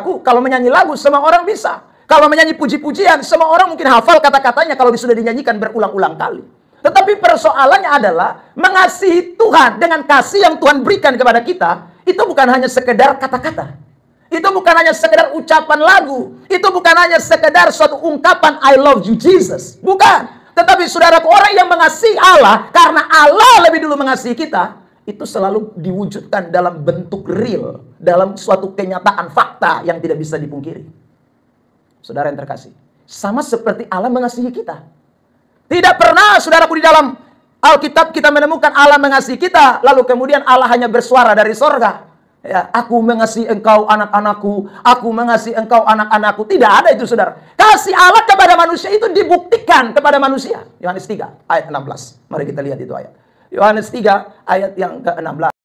Kalau menyanyi lagu, semua orang bisa. Kalau menyanyi puji-pujian, semua orang mungkin hafal kata-katanya kalau sudah dinyanyikan berulang-ulang kali. Tetapi persoalannya adalah mengasihi Tuhan dengan kasih yang Tuhan berikan kepada kita, itu bukan hanya sekedar kata-kata. Itu bukan hanya sekedar ucapan lagu. Itu bukan hanya sekedar suatu ungkapan I love you Jesus. Bukan. Tetapi saudaraku, orang yang mengasihi Allah karena Allah lebih dulu mengasihi kita, itu selalu diwujudkan dalam bentuk real, dalam suatu kenyataan fakta yang tidak bisa dipungkiri. Saudara yang terkasih, sama seperti Allah mengasihi kita. Tidak pernah saudaraku di dalam Alkitab kita menemukan Allah mengasihi kita, lalu kemudian Allah hanya bersuara dari sorga. Ya, aku mengasihi engkau anak-anakku, aku mengasihi engkau anak-anakku. Tidak ada itu saudara. Kasih Allah kepada manusia itu dibuktikan kepada manusia. Yohanes 3 ayat 16. Mari kita lihat itu ayat. Yohanes 3 ayat yang ke-16.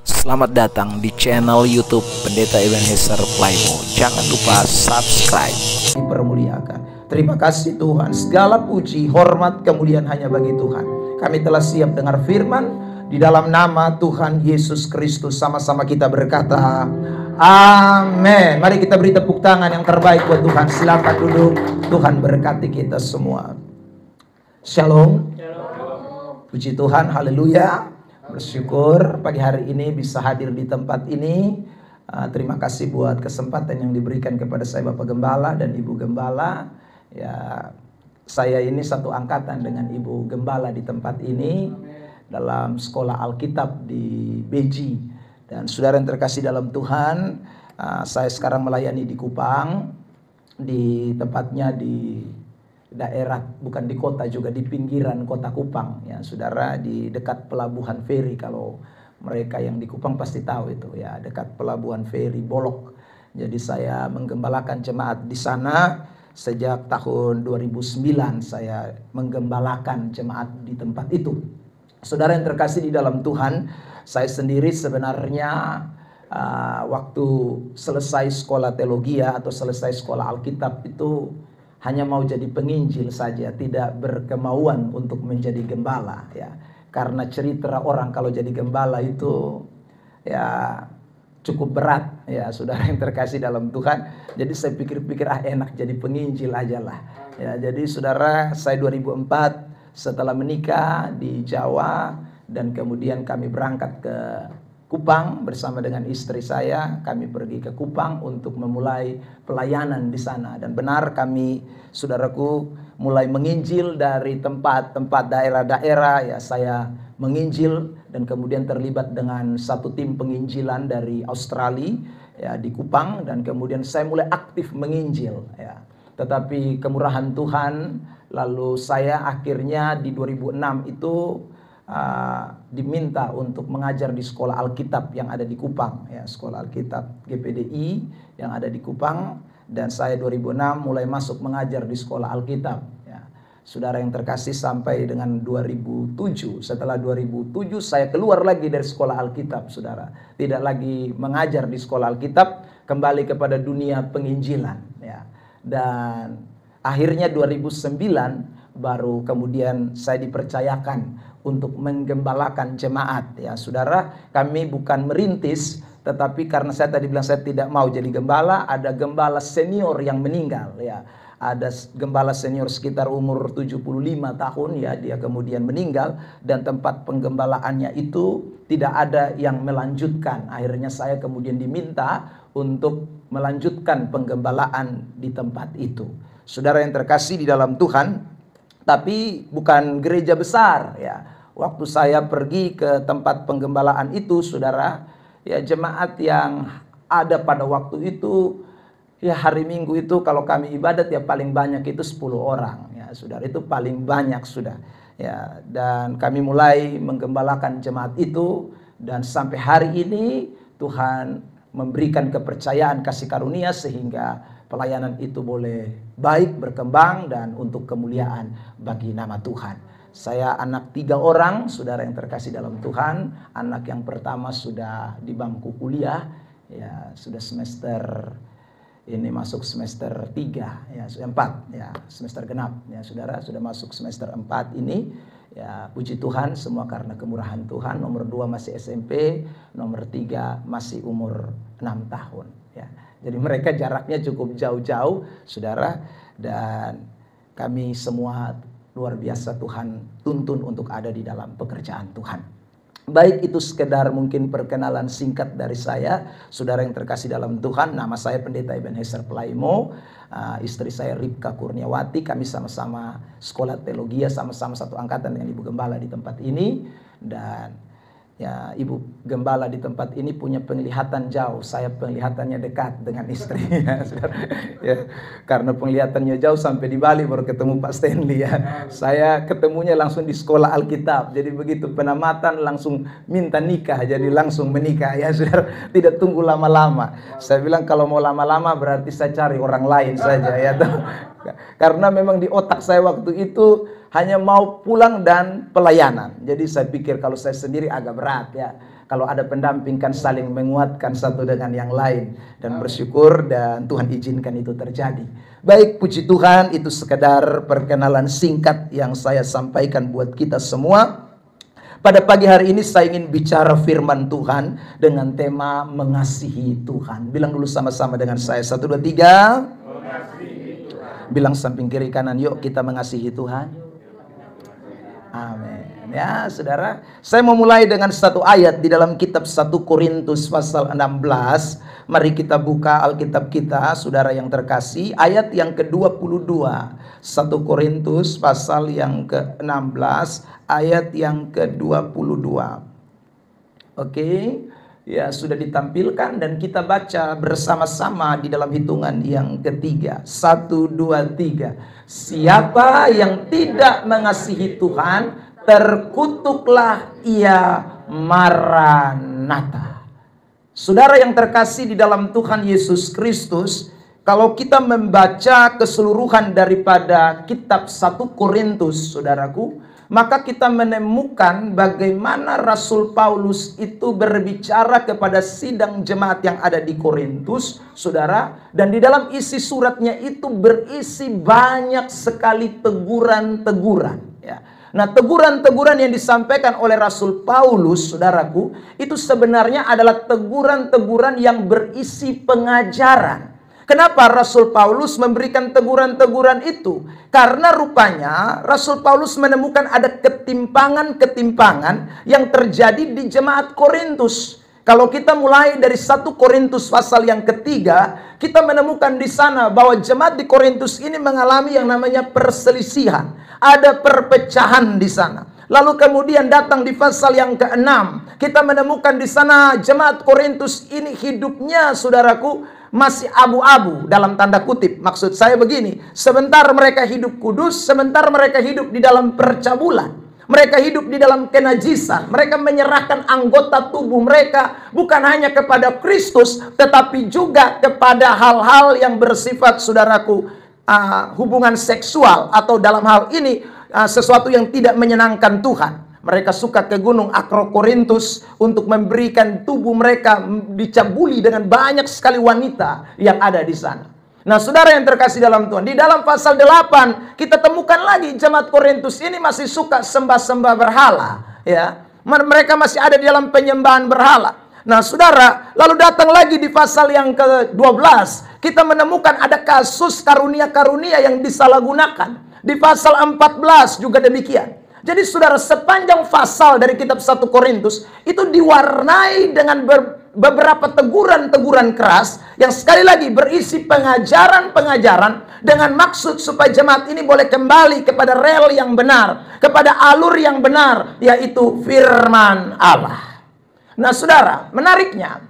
Selamat datang di channel YouTube Pendeta Ebenezer Plymouth. Jangan lupa subscribe. Dipermuliakan. Terima kasih Tuhan. Segala puji, hormat, kemuliaan hanya bagi Tuhan. Kami telah siap dengar firman. Di dalam nama Tuhan Yesus Kristus sama-sama kita berkata amin. Mari kita beri tepuk tangan yang terbaik buat Tuhan. Silakan duduk. Tuhan berkati kita semua. Shalom. Puji Tuhan, haleluya. Bersyukur pagi hari ini bisa hadir di tempat ini. Terima kasih buat kesempatan yang diberikan kepada saya Bapak Gembala dan Ibu Gembala. Ya, saya ini satu angkatan dengan Ibu Gembala di tempat ini dalam sekolah Alkitab di Beji. Dan saudara yang terkasih dalam Tuhan, saya sekarang melayani di Kupang, di tempatnya di daerah, bukan di kota, juga di pinggiran kota Kupang ya saudara, di dekat pelabuhan feri. Kalau mereka yang di Kupang pasti tahu itu ya, dekat pelabuhan feri Bolok. Jadi saya menggembalakan jemaat di sana sejak tahun 2009. Saya menggembalakan jemaat di tempat itu. Saudara yang terkasih di dalam Tuhan, saya sendiri sebenarnya waktu selesai sekolah teologi atau selesai sekolah Alkitab itu hanya mau jadi penginjil saja, tidak berkemauan untuk menjadi gembala ya. Karena cerita orang kalau jadi gembala itu ya cukup berat ya saudara yang terkasih dalam Tuhan. Jadi saya pikir-pikir enak jadi penginjil aja lah. Ya, jadi saudara, saya 2004 setelah menikah di Jawa dan kemudian kami berangkat ke Kupang bersama dengan istri saya. Kami pergi ke Kupang untuk memulai pelayanan di sana. Dan benar kami, saudaraku, mulai menginjil dari tempat-tempat daerah-daerah. Ya, saya menginjil dan kemudian terlibat dengan satu tim penginjilan dari Australia ya, di Kupang. Dan kemudian saya mulai aktif menginjil ya. Tetapi kemurahan Tuhan, lalu saya akhirnya di 2006 itu diminta untuk mengajar di sekolah Alkitab yang ada di Kupang ya, sekolah Alkitab GPDI yang ada di Kupang. Dan saya 2006 mulai masuk mengajar di sekolah Alkitab ya. Saudara yang terkasih, sampai dengan 2007. Setelah 2007 saya keluar lagi dari sekolah Alkitab saudara, tidak lagi mengajar di sekolah Alkitab, kembali kepada dunia penginjilan ya. Dan akhirnya 2009 baru kemudian saya dipercayakan untuk menggembalakan jemaat ya saudara. Kami bukan merintis, tetapi karena saya tadi bilang saya tidak mau jadi gembala, ada gembala senior yang meninggal ya. Ada gembala senior sekitar umur 75 tahun ya, dia kemudian meninggal dan tempat penggembalaannya itu tidak ada yang melanjutkan. Akhirnya saya kemudian diminta untuk melanjutkan penggembalaan di tempat itu. Saudara yang terkasih di dalam Tuhan, tapi bukan gereja besar ya. Waktu saya pergi ke tempat penggembalaan itu saudara, ya jemaat yang ada pada waktu itu ya, hari Minggu itu kalau kami ibadat ya paling banyak itu 10 orang ya saudara, itu paling banyak sudah ya. Dan kami mulai menggembalakan jemaat itu dan sampai hari ini Tuhan memberikan kepercayaan kasih karunia sehingga pelayanan itu boleh baik, berkembang dan untuk kemuliaan bagi nama Tuhan. Saya anak 3 orang, saudara yang terkasih dalam Tuhan. Anak yang pertama sudah di bangku kuliah, ya sudah semester ini masuk semester 3, ya sudah 4, ya semester genap, ya saudara sudah masuk semester 4 ini. Ya puji Tuhan, semua karena kemurahan Tuhan. Nomor 2 masih SMP, nomor 3 masih umur 6 tahun. Ya. Jadi mereka jaraknya cukup jauh-jauh, saudara. Dan kami semua luar biasa Tuhan tuntun untuk ada di dalam pekerjaan Tuhan. Baik, itu sekedar mungkin perkenalan singkat dari saya. Saudara yang terkasih dalam Tuhan, nama saya Pendeta Ebenezer Plaimo. Istri saya Ripka Kurniawati. Kami sama-sama sekolah teologi, sama-sama satu angkatan dengan Ibu Gembala di tempat ini. Dan ya, Ibu Gembala di tempat ini punya penglihatan jauh. Saya penglihatannya dekat dengan istri. Ya, karena penglihatannya jauh sampai di Bali baru ketemu Pak Stanley ya. Saya ketemunya langsung di sekolah Alkitab. Jadi begitu penamatan langsung minta nikah. Jadi langsung menikah ya saudara. Tidak tunggu lama-lama. Saya bilang kalau mau lama-lama berarti saya cari orang lain saja ya. Karena memang di otak saya waktu itu hanya mau pulang dan pelayanan. Jadi saya pikir kalau saya sendiri agak berat ya. Kalau ada pendamping kan saling menguatkan satu dengan yang lain. Dan bersyukur dan Tuhan izinkan itu terjadi. Baik, puji Tuhan, itu sekedar perkenalan singkat yang saya sampaikan buat kita semua. Pada pagi hari ini saya ingin bicara firman Tuhan dengan tema mengasihi Tuhan. Bilang dulu sama-sama dengan saya. 1, 2, 3. Bilang samping kiri kanan, yuk kita mengasihi Tuhan. Amin. Ya saudara, saya mau mulai dengan satu ayat di dalam kitab 1 Korintus pasal 16. Mari kita buka Alkitab kita, saudara yang terkasih. Ayat yang ke-22. 1 Korintus pasal yang ke-16, ayat yang ke-22. Oke. Ya, sudah ditampilkan dan kita baca bersama-sama di dalam hitungan yang ketiga. 1, 2, 3. Siapa yang tidak mengasihi Tuhan, terkutuklah ia. Maranatha. Saudara yang terkasih di dalam Tuhan Yesus Kristus, kalau kita membaca keseluruhan daripada kitab 1 Korintus, saudaraku, maka kita menemukan bagaimana Rasul Paulus itu berbicara kepada sidang jemaat yang ada di Korintus, saudara. Dan di dalam isi suratnya itu berisi banyak sekali teguran-teguran. Ya. Nah, teguran-teguran yang disampaikan oleh Rasul Paulus, saudaraku, itu sebenarnya adalah teguran-teguran yang berisi pengajaran. Kenapa Rasul Paulus memberikan teguran-teguran itu? Karena rupanya Rasul Paulus menemukan ada ketimpangan-ketimpangan yang terjadi di jemaat Korintus. Kalau kita mulai dari 1 Korintus pasal yang ketiga, kita menemukan di sana bahwa jemaat di Korintus ini mengalami yang namanya perselisihan. Ada perpecahan di sana. Lalu kemudian datang di pasal yang ke-6, kita menemukan di sana jemaat Korintus ini hidupnya, saudaraku, masih abu-abu dalam tanda kutip. Maksud saya begini, sebentar mereka hidup kudus, sebentar mereka hidup di dalam percabulan. Mereka hidup di dalam kenajisan. Mereka menyerahkan anggota tubuh mereka bukan hanya kepada Kristus, tetapi juga kepada hal-hal yang bersifat, saudaraku, hubungan seksual, atau dalam hal ini sesuatu yang tidak menyenangkan Tuhan. Mereka suka ke gunung Akrokorintus untuk memberikan tubuh mereka dicabuli dengan banyak sekali wanita yang ada di sana. Nah, saudara yang terkasih dalam Tuhan, di dalam pasal 8 kita temukan lagi jemaat Korintus ini masih suka sembah-sembah berhala, ya. Mereka masih ada di dalam penyembahan berhala. Nah, saudara, lalu datang lagi di pasal yang ke-12, kita menemukan ada kasus karunia-karunia yang disalahgunakan. Di pasal 14 juga demikian. Jadi saudara, sepanjang pasal dari kitab 1 Korintus itu diwarnai dengan beberapa teguran-teguran keras yang sekali lagi berisi pengajaran-pengajaran dengan maksud supaya jemaat ini boleh kembali kepada rel yang benar, kepada alur yang benar, yaitu firman Allah. Nah saudara, menariknya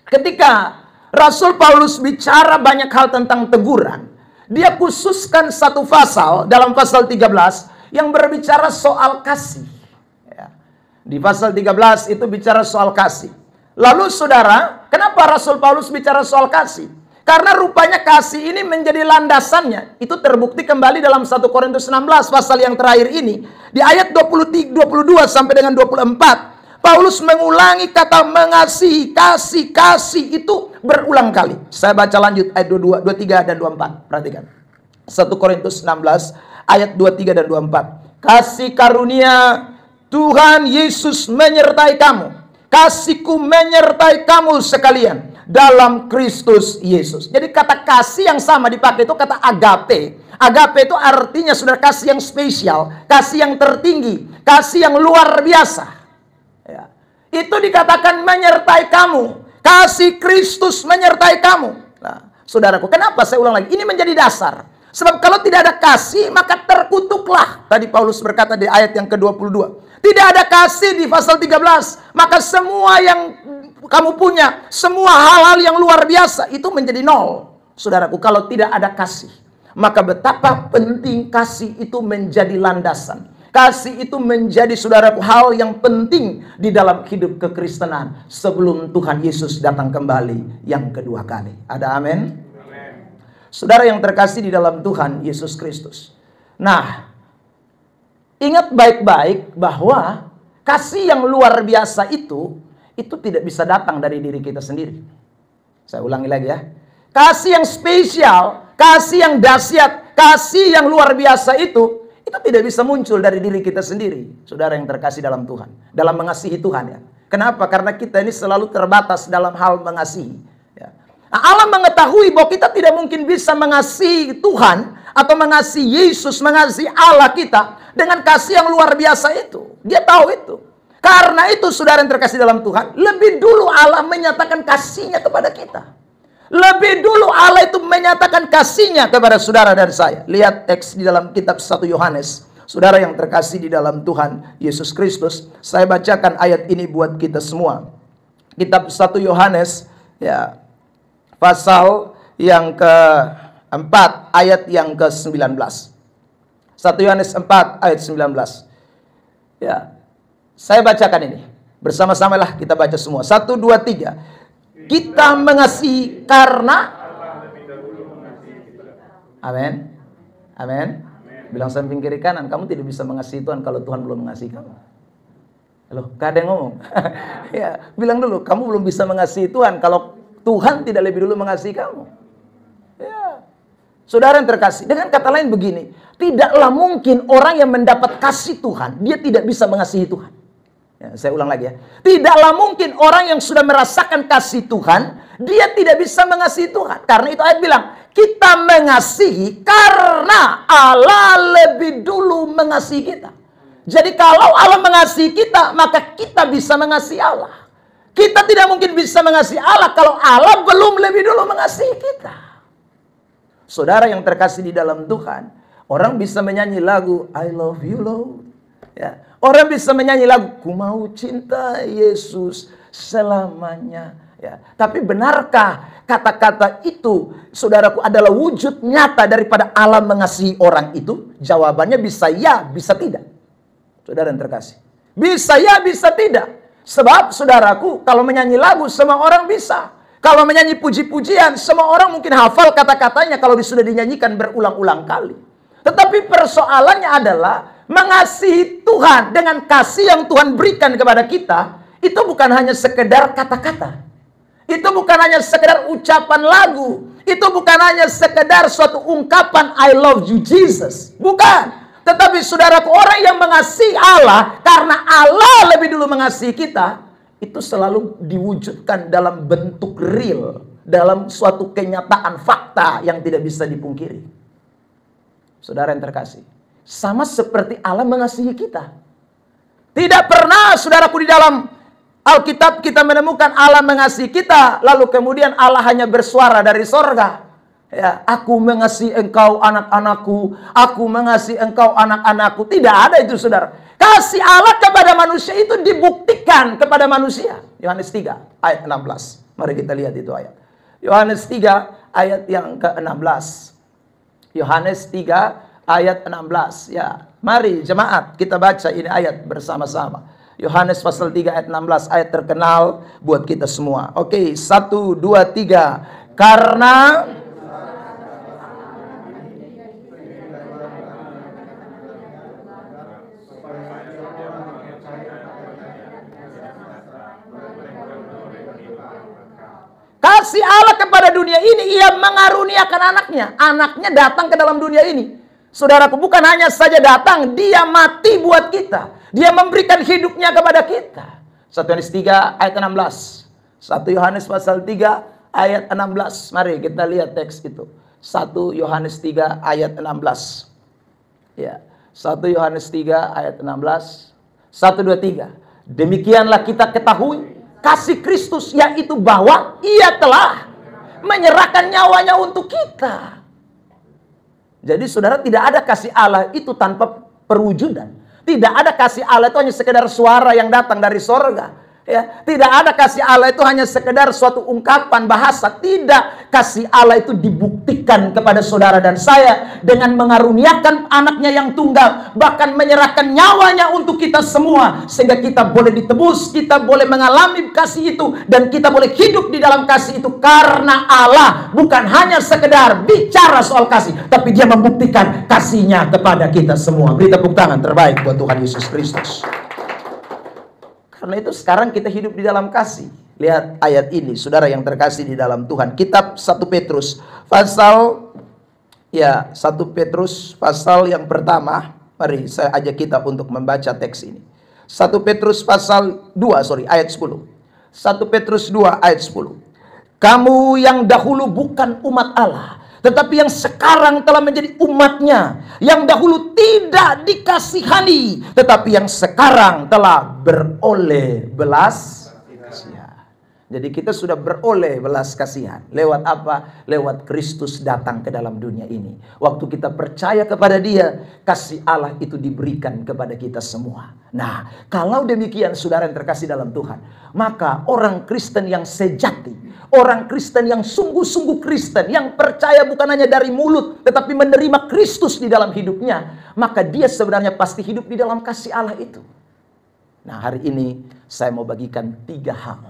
ketika Rasul Paulus bicara banyak hal tentang teguran, dia khususkan satu pasal dalam pasal 13 yang berbicara soal kasih. Ya. Di pasal 13 itu bicara soal kasih. Lalu saudara, kenapa Rasul Paulus bicara soal kasih? Karena rupanya kasih ini menjadi landasannya. Itu terbukti kembali dalam 1 Korintus 16 pasal yang terakhir ini. Di ayat 22 sampai dengan 24. Paulus mengulangi kata mengasihi, kasih itu berulang kali. Saya baca lanjut ayat 22, 23 dan 24. Perhatikan. 1 Korintus 16 ayat 23 dan 24. Kasih karunia Tuhan Yesus menyertai kamu. Kasihku menyertai kamu sekalian. dalam Kristus Yesus. Jadi kata kasih yang sama dipakai itu kata agape. Agape itu artinya saudara kasih yang spesial, kasih yang tertinggi, kasih yang luar biasa. Ya. Itu dikatakan menyertai kamu. Kasih Kristus menyertai kamu. Nah, saudaraku, kenapa saya ulang lagi? Ini menjadi dasar. Sebab kalau tidak ada kasih, maka terkutuklah. Tadi Paulus berkata di ayat yang ke-22. Tidak ada kasih di pasal 13. Maka semua yang kamu punya, semua hal-hal yang luar biasa, itu menjadi nol. Saudaraku, kalau tidak ada kasih, maka betapa penting kasih itu menjadi landasan. Kasih itu menjadi, saudaraku, hal yang penting di dalam hidup kekristenan sebelum Tuhan Yesus datang kembali yang kedua kali. Ada amin? Saudara yang terkasih di dalam Tuhan Yesus Kristus. Nah, ingat baik-baik bahwa kasih yang luar biasa itu tidak bisa datang dari diri kita sendiri. Saya ulangi lagi ya. Kasih yang spesial, kasih yang dahsyat, kasih yang luar biasa itu tidak bisa muncul dari diri kita sendiri. Saudara yang terkasih dalam Tuhan, dalam mengasihi Tuhan ya. Kenapa? Karena kita ini selalu terbatas dalam hal mengasihi. Ya. Nah, Allah mengetahui bahwa kita tidak mungkin bisa mengasihi Tuhan atau mengasihi Yesus, mengasihi Allah kita dengan kasih yang luar biasa itu. Dia tahu itu. Karena itu saudara yang terkasih dalam Tuhan, lebih dulu Allah menyatakan kasihnya kepada kita. Lebih dulu Allah itu menyatakan kasihnya kepada saudara dan saya. Lihat teks di dalam kitab 1 Yohanes. Saudara yang terkasih di dalam Tuhan Yesus Kristus, saya bacakan ayat ini buat kita semua. Kitab 1 Yohanes ya, pasal yang ke-4 ayat yang ke-19. 1 Yohanes 4 ayat 19. Ya. Saya bacakan ini. Bersama-samalah kita baca semua. 1, 2, 3. Kita mengasihi karena amin. Amin. Bilang samping kiri kanan, kamu tidak bisa mengasihi Tuhan kalau Tuhan belum mengasihi kamu. Loh, gak ada yang ngomong. Ya, bilang dulu, kamu belum bisa mengasihi Tuhan kalau Tuhan tidak lebih dulu mengasihi kamu. Ya. Saudara yang terkasih, dengan kata lain begini, tidaklah mungkin orang yang mendapat kasih Tuhan, dia tidak bisa mengasihi Tuhan. Ya, saya ulang lagi ya. Tidaklah mungkin orang yang sudah merasakan kasih Tuhan, dia tidak bisa mengasihi Tuhan. Karena itu ayat bilang, kita mengasihi karena Allah lebih dulu mengasihi kita. Jadi kalau Allah mengasihi kita, maka kita bisa mengasihi Allah. Kita tidak mungkin bisa mengasihi Allah kalau Allah belum lebih dulu mengasihi kita. Saudara yang terkasih di dalam Tuhan, orang bisa menyanyi lagu I love you Lord. Ya. Orang bisa menyanyi lagu ku mau cinta Yesus selamanya. Ya. Tapi benarkah kata-kata itu, saudaraku, adalah wujud nyata daripada Allah mengasihi orang itu? Jawabannya bisa ya, bisa tidak. Saudara yang terkasih, bisa ya, bisa tidak. Sebab saudaraku, kalau menyanyi lagu semua orang bisa. Kalau menyanyi puji-pujian semua orang mungkin hafal kata-katanya kalau sudah dinyanyikan berulang-ulang kali. Tetapi persoalannya adalah mengasihi Tuhan dengan kasih yang Tuhan berikan kepada kita, itu bukan hanya sekedar kata-kata. Itu bukan hanya sekedar ucapan lagu. Itu bukan hanya sekedar suatu ungkapan I love you Jesus. Bukan. Tetapi saudaraku, orang yang mengasihi Allah karena Allah lebih dulu mengasihi kita, itu selalu diwujudkan dalam bentuk real, dalam suatu kenyataan fakta yang tidak bisa dipungkiri. Saudara yang terkasih, sama seperti Allah mengasihi kita. Tidak pernah, saudaraku, di dalam Alkitab kita menemukan Allah mengasihi kita, lalu kemudian Allah hanya bersuara dari sorga. Ya, aku mengasihi engkau anak-anakku, aku mengasihi engkau anak-anakku. Tidak ada itu, saudara. Kasih Allah kepada manusia itu dibuktikan kepada manusia. Yohanes 3 ayat 16. Mari kita lihat itu ayat. Yohanes 3 ayat yang ke-16. Yohanes 3 ayat 16. Ya, mari jemaat kita baca ini ayat bersama-sama. Yohanes pasal 3 ayat 16, ayat terkenal buat kita semua. Oke, 1, 2, 3. Karena kasih Allah kepada dunia ini, ia mengaruniakan anaknya. Anaknya datang ke dalam dunia ini. Saudaraku, bukan hanya saja datang, dia mati buat kita. Dia memberikan hidupnya kepada kita. 1 Yohanes 3 ayat 16. 1 Yohanes pasal 3 ayat 16. Mari kita lihat teks itu. 1 Yohanes 3 ayat 16. Ya, 1 Yohanes 3 ayat 16. 1, 2, 3. Demikianlah kita ketahui kasih Kristus, yaitu bahwa Ia telah menyerahkan nyawanya untuk kita. Jadi saudara, tidak ada kasih Allah itu tanpa perwujudan. Tidak ada kasih Allah itu hanya sekedar suara yang datang dari sorga. Ya, tidak ada kasih Allah itu hanya sekedar suatu ungkapan bahasa. Tidak, kasih Allah itu dibuktikan kepada saudara dan saya dengan mengaruniakan anaknya yang tunggal, bahkan menyerahkan nyawanya untuk kita semua, sehingga kita boleh ditebus, kita boleh mengalami kasih itu, dan kita boleh hidup di dalam kasih itu. Karena Allah bukan hanya sekedar bicara soal kasih, tapi Dia membuktikan kasih-Nya kepada kita semua. Beri tepuk tangan terbaik buat Tuhan Yesus Kristus. Karena itu sekarang kita hidup di dalam kasih. Lihat ayat ini, saudara yang terkasih di dalam Tuhan. Kitab 1 Petrus pasal 1 Petrus pasal yang pertama. Mari saya ajak kita untuk membaca teks ini. 1 Petrus pasal 2, ayat 10. 1 Petrus 2 ayat 10. Kamu yang dahulu bukan umat Allah, tetapi yang sekarang telah menjadi umat-Nya, yang dahulu tidak dikasihani, tetapi yang sekarang telah beroleh belas kasihan. Jadi kita sudah beroleh belas kasihan. Lewat apa? Lewat Kristus datang ke dalam dunia ini. Waktu kita percaya kepada Dia, kasih Allah itu diberikan kepada kita semua. Nah, kalau demikian saudara yang terkasih dalam Tuhan, maka orang Kristen yang sejati, orang Kristen yang sungguh-sungguh Kristen, yang percaya bukan hanya dari mulut, tetapi menerima Kristus di dalam hidupnya, maka dia sebenarnya pasti hidup di dalam kasih Allah itu. Nah, hari ini saya mau bagikan 3 hal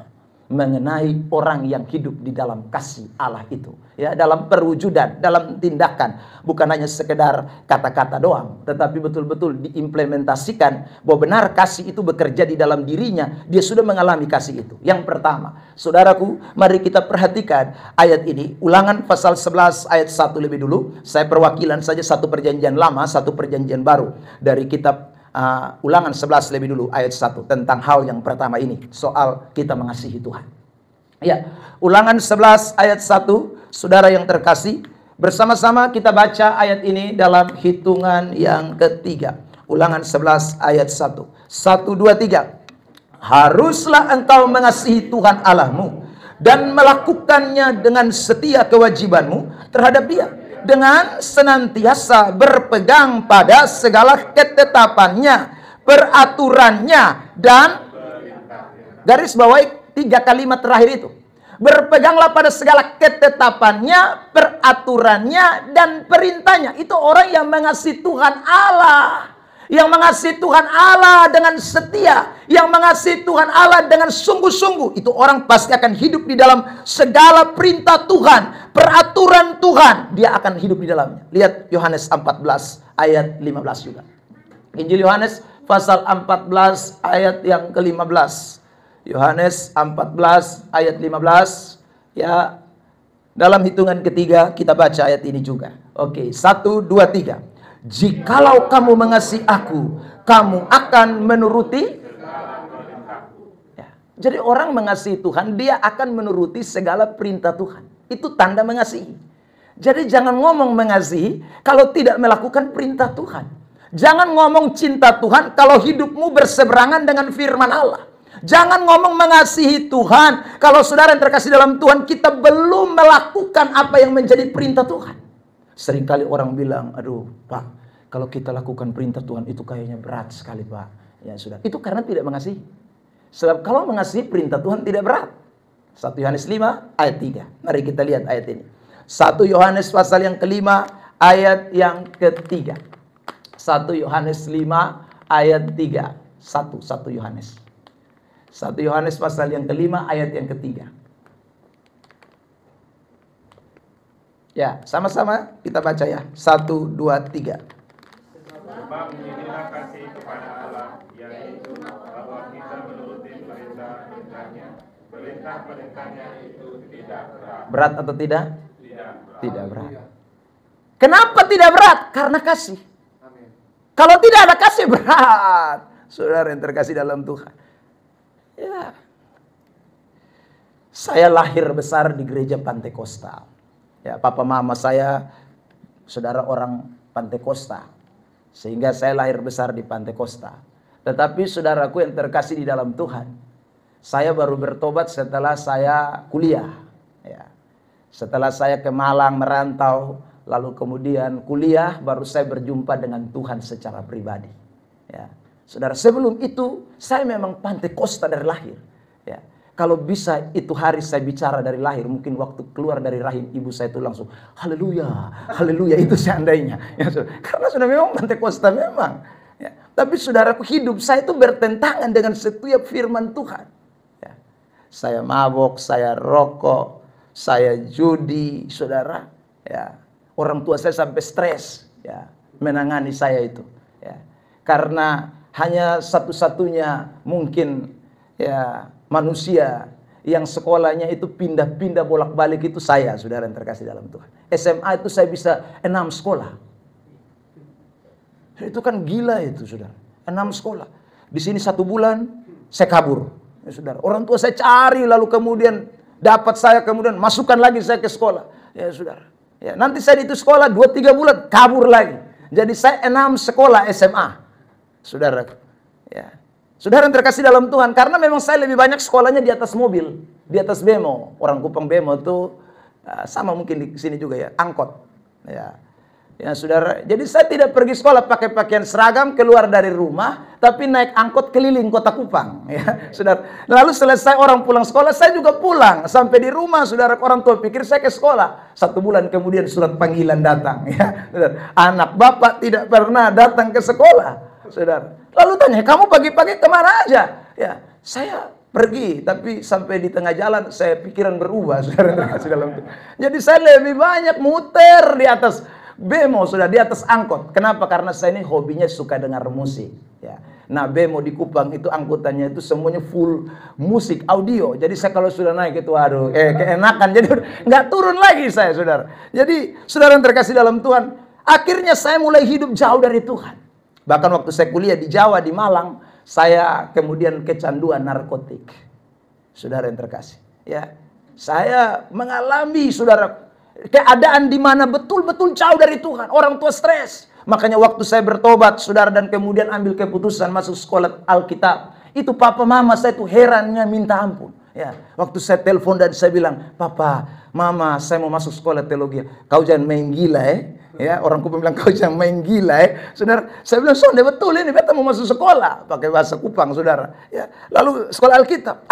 mengenai orang yang hidup di dalam kasih Allah itu. Ya, dalam perwujudan, dalam tindakan, bukan hanya sekedar kata-kata doang, tetapi betul-betul diimplementasikan bahwa benar kasih itu bekerja di dalam dirinya, dia sudah mengalami kasih itu. Yang pertama, saudaraku, mari kita perhatikan ayat ini, Ulangan pasal 11 ayat 1 lebih dulu. Saya perwakilan saja satu perjanjian lama, satu perjanjian baru dari kitab Ulangan 11 lebih dulu ayat 1 tentang hal yang pertama ini, soal kita mengasihi Tuhan. Ya, Ulangan 11 ayat 1, saudara yang terkasih, bersama-sama kita baca ayat ini dalam hitungan yang ketiga. Ulangan 11 ayat 1. 1, 2, 3. Haruslah engkau mengasihi Tuhan Allahmu dan melakukannya dengan setia kewajibanmu terhadap Dia, dengan senantiasa berpegang pada segala ketetapannya, peraturannya, dan garis bawahi 3 kalimat terakhir itu. Berpeganglah pada segala ketetapannya, peraturannya, dan perintahnya. Itu orang yang mengasihi Tuhan Allah. Yang mengasihi Tuhan Allah dengan setia, yang mengasihi Tuhan Allah dengan sungguh-sungguh, itu orang pasti akan hidup di dalam segala perintah Tuhan, peraturan Tuhan, dia akan hidup di dalamnya. Lihat Yohanes 14 ayat 15 juga. Injil Yohanes pasal 14 ayat yang ke-15. Yohanes 14 ayat 15. Ya, dalam hitungan ketiga kita baca ayat ini juga. Oke, 1, 2, 3. Jikalau kamu mengasihi aku, kamu akan menuruti. Ya. Jadi orang mengasihi Tuhan, dia akan menuruti segala perintah Tuhan. Itu tanda mengasihi. Jadi jangan ngomong mengasihi kalau tidak melakukan perintah Tuhan. Jangan ngomong cinta Tuhan kalau hidupmu berseberangan dengan firman Allah. Jangan ngomong mengasihi Tuhan kalau saudara yang terkasih dalam Tuhan, kita belum melakukan apa yang menjadi perintah Tuhan. Seringkali orang bilang, aduh Pak, kalau kita lakukan perintah Tuhan itu kayaknya berat sekali Pak. Ya sudah, itu karena tidak mengasihi. Sebab kalau mengasihi perintah Tuhan tidak berat. 1 Yohanes 5 ayat 3. Mari kita lihat ayat ini. 1 Yohanes pasal yang kelima ayat yang ketiga. 1 Yohanes 5 ayat 3. 1 Yohanes. 1 Yohanes pasal yang kelima ayat yang ketiga. Ya, sama-sama kita baca ya. 1, 2, 3. Sebab inilah kasih kepada Allah, yaitu bahwa kita menuruti perintah-perintahnya. Perintah-perintahnya itu tidak berat. Berat atau tidak? Tidak berat. Tidak berat. Kenapa tidak berat? Karena kasih. Kalau tidak ada kasih, berat. Saudara yang terkasih dalam Tuhan. Ya. Saya lahir besar di gereja Pantekosta. Ya, papa mama saya saudara orang Pantekosta. Sehingga saya lahir besar di Pantekosta. Tetapi saudaraku yang terkasih di dalam Tuhan, saya baru bertobat setelah saya kuliah. Ya. Setelah saya ke Malang merantau, lalu kemudian kuliah, baru saya berjumpa dengan Tuhan secara pribadi. Ya. Saudara, sebelum itu saya memang Pantekosta dari lahir. Ya. Kalau bisa itu hari saya bicara dari lahir, mungkin waktu keluar dari rahim ibu saya itu langsung haleluya, haleluya, itu seandainya. Ya, karena sudah memang Pantekosta memang. Ya. Tapi saudaraku, hidup saya itu bertentangan dengan setiap firman Tuhan. Ya. Saya mabok, saya rokok, saya judi, saudara. Ya. Orang tua saya sampai stres, ya, menangani saya itu. Ya. Karena hanya satu-satunya mungkin ya manusia yang sekolahnya itu pindah-pindah bolak-balik itu saya, saudara yang terkasih dalam Tuhan. SMA itu saya bisa 6 sekolah. Itu kan gila itu, saudara. 6 sekolah. Di sini 1 bulan saya kabur, ya, saudara. Orang tua saya cari, lalu kemudian dapat saya, kemudian masukkan lagi saya ke sekolah, ya, saudara. Ya, nanti saya di itu sekolah 2-3 bulan kabur lagi. Jadi saya 6 sekolah SMA, saudara. Ya. Saudara yang terkasih dalam Tuhan, karena memang saya lebih banyak sekolahnya di atas mobil, di atas bemo. Orang Kupang bemo itu sama mungkin di sini juga ya, angkot. Ya. Ya, saudara. Jadi saya tidak pergi sekolah pakai pakaian seragam, keluar dari rumah, tapi naik angkot keliling kota Kupang. Ya, saudara. Lalu selesai orang pulang sekolah, saya juga pulang. Sampai di rumah, saudara, orang tua pikir saya ke sekolah. 1 bulan kemudian surat panggilan datang. Ya, saudara. Anak bapak tidak pernah datang ke sekolah, saudara. Lalu tanya, kamu pagi-pagi kemana aja? Ya, saya pergi, tapi sampai di tengah jalan saya pikiran berubah, saudara. Jadi saya lebih banyak muter di atas bemo, sudah di atas angkot. Kenapa? Karena saya ini hobinya suka dengar musik. Ya. Nah, bemo di Kupang itu angkutannya itu semuanya full musik audio. Jadi saya kalau sudah naik itu aduh, keenakan. Jadi nggak turun lagi saya, saudara. Jadi saudara yang terkasih dalam Tuhan, akhirnya saya mulai hidup jauh dari Tuhan. Bahkan waktu saya kuliah di Jawa, di Malang, saya kemudian kecanduan narkotik. Saudara yang terkasih. Ya, saya mengalami, saudara, keadaan di mana betul-betul jauh dari Tuhan. Orang tua stres. Makanya waktu saya bertobat, saudara, dan kemudian ambil keputusan masuk sekolah Alkitab, itu papa mama saya itu herannya minta ampun. Ya, waktu saya telepon dan saya bilang, papa, mama, saya mau masuk sekolah teologi. Kau jangan main gila, ya, orang Kupang bilang kau jangan main gila, saudara. Saya bilang, sonde betul ini, beta mau masuk sekolah, pakai bahasa Kupang, saudara. Ya, lalu sekolah Alkitab,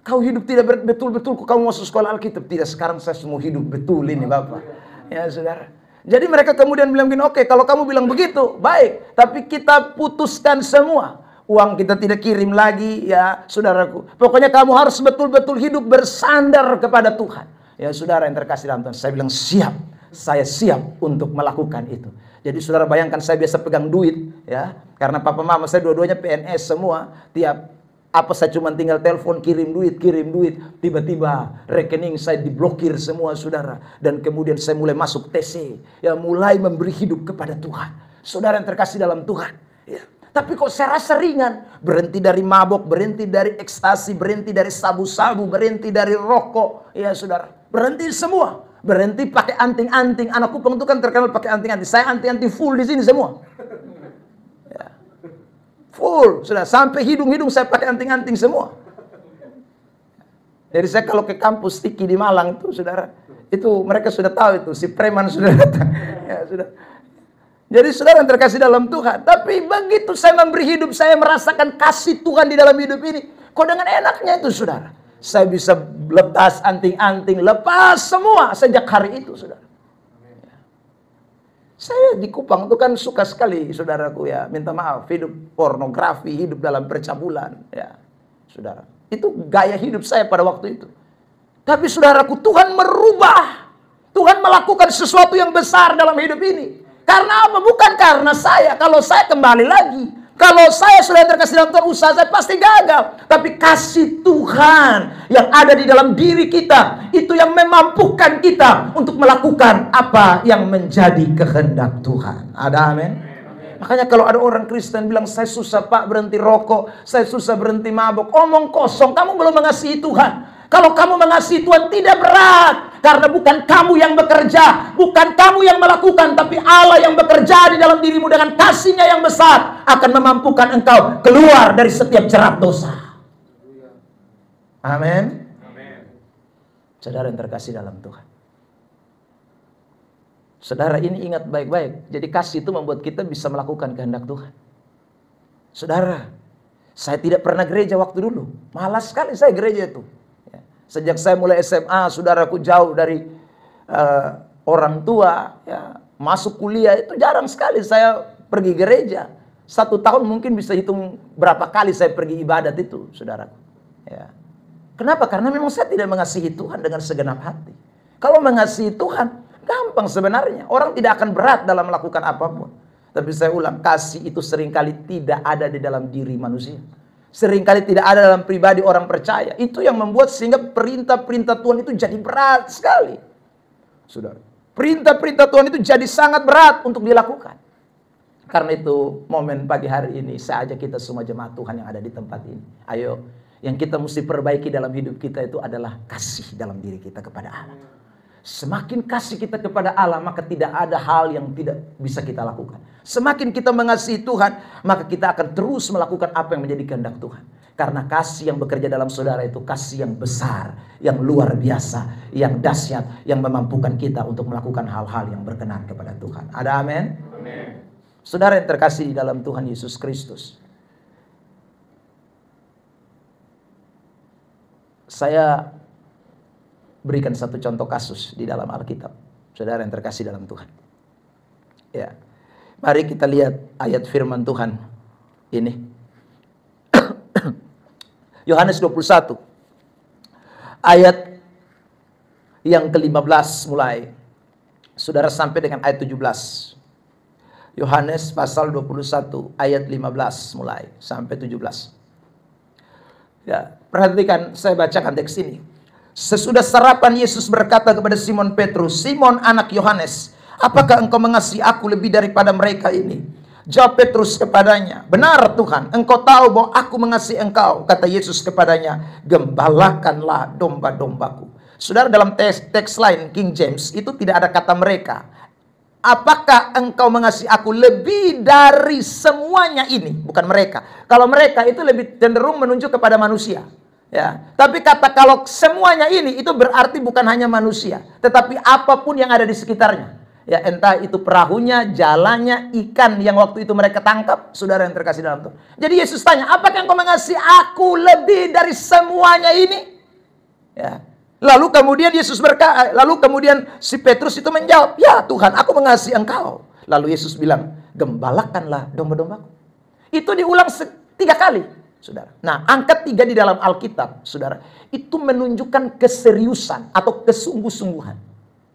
kau hidup tidak betul-betul, kamu masuk sekolah Alkitab. Tidak, sekarang saya semua hidup betul ini, bapak. Ya, saudara. Jadi mereka kemudian bilang gini, oke, kalau kamu bilang begitu, baik. Tapi kita putuskan semua. Uang kita tidak kirim lagi, ya, saudaraku. Pokoknya kamu harus betul-betul hidup bersandar kepada Tuhan. Ya, saudara yang terkasih dalam Tuhan. Saya bilang siap. Saya siap untuk melakukan itu. Jadi saudara bayangkan saya biasa pegang duit, ya. Karena papa mama saya dua-duanya PNS semua. Tiap apa saya cuma tinggal telepon, kirim duit. Tiba-tiba rekening saya diblokir semua, saudara. Dan kemudian saya mulai masuk TC. Ya, mulai memberi hidup kepada Tuhan. Saudara yang terkasih dalam Tuhan. Ya. Tapi kok saya rasa ringan. Berhenti dari mabok, berhenti dari ekstasi, berhenti dari sabu-sabu, berhenti dari rokok. Ya, saudara. Berhenti semua. Berhenti pakai anting-anting. Anak Kupang itu kan terkenal pakai anting-anting. Saya anting-anting full di sini semua. Ya. Full. Sudah sampai hidung-hidung saya pakai anting-anting semua. Jadi saya kalau ke kampus Tiki di Malang itu, saudara, itu mereka sudah tahu itu si preman sudah datang. Ya, sudah. Jadi saudara yang terkasih dalam Tuhan. Tapi begitu saya memberi hidup, saya merasakan kasih Tuhan di dalam hidup ini. Kok dengan enaknya itu, saudara. Saya bisa lepas anting-anting, lepas semua sejak hari itu, saudara. Ya. Saya di Kupang itu kan suka sekali, saudaraku, ya. Minta maaf, hidup pornografi, hidup dalam percabulan. Ya, saudara. Itu gaya hidup saya pada waktu itu. Tapi saudaraku, Tuhan merubah. Tuhan melakukan sesuatu yang besar dalam hidup ini. Karena apa? Bukan karena saya. Kalau saya kembali lagi, kalau saya sudah terkasih dalam Tuhan, usaha saya pasti gagal. Tapi kasih Tuhan yang ada di dalam diri kita, itu yang memampukan kita untuk melakukan apa yang menjadi kehendak Tuhan. Ada amin? Makanya kalau ada orang Kristen bilang, saya susah pak berhenti rokok, saya susah berhenti mabuk, omong kosong, kamu belum mengasihi Tuhan. Kalau kamu mengasihi Tuhan tidak berat. Karena bukan kamu yang bekerja, bukan kamu yang melakukan, tapi Allah yang bekerja di dalam dirimu dengan kasih-Nya yang besar akan memampukan engkau keluar dari setiap jerat dosa. Amin. Saudara yang terkasih dalam Tuhan. Saudara, ini ingat baik-baik. Jadi kasih itu membuat kita bisa melakukan kehendak Tuhan. Saudara, saya tidak pernah gereja waktu dulu. Malas sekali saya gereja itu. Sejak saya mulai SMA, saudaraku jauh dari orang tua. Ya, masuk kuliah itu jarang sekali saya pergi gereja. 1 tahun mungkin bisa hitung berapa kali saya pergi ibadat itu, saudaraku. Ya. Kenapa? Karena memang saya tidak mengasihi Tuhan dengan segenap hati. Kalau mengasihi Tuhan, gampang sebenarnya. Orang tidak akan berat dalam melakukan apapun. Tapi saya ulang, kasih itu seringkali tidak ada di dalam diri manusia. Seringkali tidak ada dalam pribadi orang percaya. Itu yang membuat sehingga perintah-perintah Tuhan itu jadi berat sekali. Saudara, perintah-perintah Tuhan itu jadi sangat berat untuk dilakukan. Karena itu momen pagi hari ini saya ajak kita semua jemaat Tuhan yang ada di tempat ini. Ayo, yang kita mesti perbaiki dalam hidup kita itu adalah kasih dalam diri kita kepada Allah. Semakin kasih kita kepada Allah, maka tidak ada hal yang tidak bisa kita lakukan. Semakin kita mengasihi Tuhan, maka kita akan terus melakukan apa yang menjadi kehendak Tuhan. Karena kasih yang bekerja dalam saudara itu kasih yang besar, yang luar biasa, yang dahsyat, yang memampukan kita untuk melakukan hal-hal yang berkenan kepada Tuhan. Ada amin? Amin. Saudara yang terkasih di dalam Tuhan Yesus Kristus. Saya berikan satu contoh kasus di dalam Alkitab. Saudara yang terkasih dalam Tuhan. Ya. Mari kita lihat ayat firman Tuhan ini. Yohanes 21. Ayat yang ke-15 mulai. Saudara sampai dengan ayat 17. Yohanes pasal 21 ayat 15 mulai sampai 17. Ya, perhatikan saya bacakan teks ini. Sesudah sarapan Yesus berkata kepada Simon Petrus, "Simon anak Yohanes, apakah engkau mengasihi aku lebih daripada mereka ini?" Jawab Petrus kepadanya, "Benar Tuhan, engkau tahu bahwa aku mengasihi engkau." Kata Yesus kepadanya, "Gembalakanlah domba-dombaku." Saudara, dalam teks lain King James itu tidak ada kata mereka. Apakah engkau mengasihi aku lebih dari semuanya ini? Bukan mereka. Kalau mereka itu lebih cenderung menunjuk kepada manusia. Ya, tapi kata kalau semuanya ini itu berarti bukan hanya manusia, tetapi apapun yang ada di sekitarnya. Ya, entah itu perahunya, jalannya, ikan yang waktu itu mereka tangkap, saudara yang terkasih dalam Tuhan. Jadi Yesus tanya, apakah engkau mengasihi aku lebih dari semuanya ini? Ya. Lalu kemudian si Petrus itu menjawab, "Ya Tuhan, aku mengasihi engkau." Lalu Yesus bilang, "Gembalakanlah domba-dombaku." Itu diulang 3 kali. Saudara. Nah, angka 3 di dalam Alkitab, saudara, itu menunjukkan keseriusan atau kesungguh-sungguhan.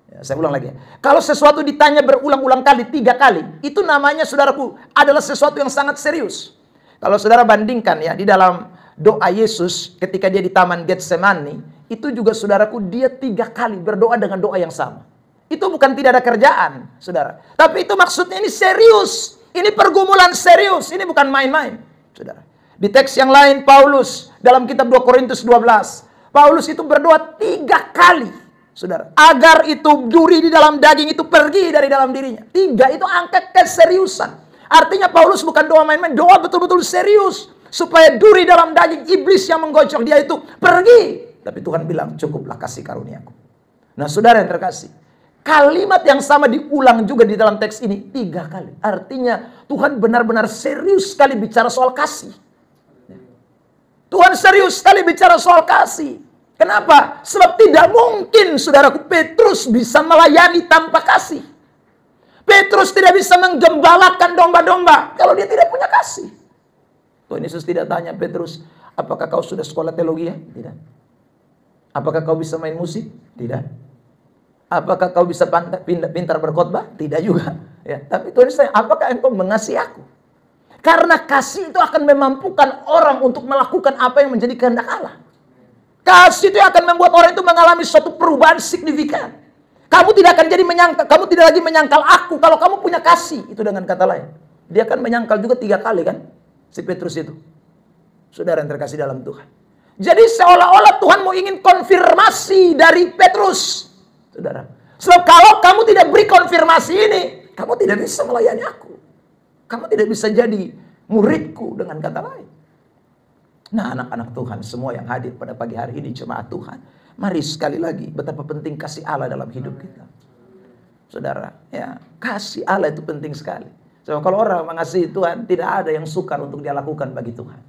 Ya, saya ulang lagi ya. Kalau sesuatu ditanya berulang-ulang kali, 3 kali, itu namanya, saudaraku, adalah sesuatu yang sangat serius. Kalau saudara bandingkan ya, di dalam doa Yesus ketika dia di Taman Getsemani, itu juga saudaraku, dia 3 kali berdoa dengan doa yang sama. Itu bukan tidak ada kerjaan, saudara. Tapi itu maksudnya ini serius. Ini pergumulan serius, ini bukan main-main, saudara. Di teks yang lain Paulus dalam kitab 2 Korintus 12. Paulus itu berdoa 3 kali. Saudara, agar itu duri di dalam daging itu pergi dari dalam dirinya. 3 itu angka keseriusan. Artinya Paulus bukan doa main-main, doa betul-betul serius. Supaya duri dalam daging iblis yang menggocok dia itu pergi. Tapi Tuhan bilang, "Cukuplah kasih karuniaku." Nah, saudara yang terkasih, kalimat yang sama diulang juga di dalam teks ini 3 kali. Artinya Tuhan benar-benar serius sekali bicara soal kasih. Tuhan serius sekali bicara soal kasih. Kenapa? Sebab tidak mungkin, saudaraku, Petrus bisa melayani tanpa kasih. Petrus tidak bisa menggembalakan domba-domba kalau dia tidak punya kasih. Tuhan Yesus tidak tanya Petrus, "Apakah kau sudah sekolah teologi?" Ya? Tidak. "Apakah kau bisa main musik?" Tidak. "Apakah kau bisa pintar berkhotbah?" Tidak juga. Ya, tapi Tuhan Yesus tanya, "Apakah engkau mengasihi aku?" Karena kasih itu akan memampukan orang untuk melakukan apa yang menjadi kehendak Allah. Kasih itu akan membuat orang itu mengalami suatu perubahan signifikan. Kamu tidak akan jadi menyangkal, kamu tidak lagi menyangkal aku kalau kamu punya kasih. Itu dengan kata lain. Dia akan menyangkal juga 3 kali kan, si Petrus itu. Saudara yang terkasih dalam Tuhan. Jadi seolah-olah Tuhan mau ingin konfirmasi dari Petrus. Saudara. Sebab kalau kamu tidak beri konfirmasi ini, kamu tidak bisa melayani aku. Kamu tidak bisa jadi muridku, dengan kata lain. Nah, anak-anak Tuhan, semua yang hadir pada pagi hari ini, jemaat Tuhan, mari sekali lagi betapa penting kasih Allah dalam hidup kita. Saudara, ya, kasih Allah itu penting sekali. Sebab kalau orang mengasihi Tuhan, tidak ada yang sukar untuk dia lakukan bagi Tuhan.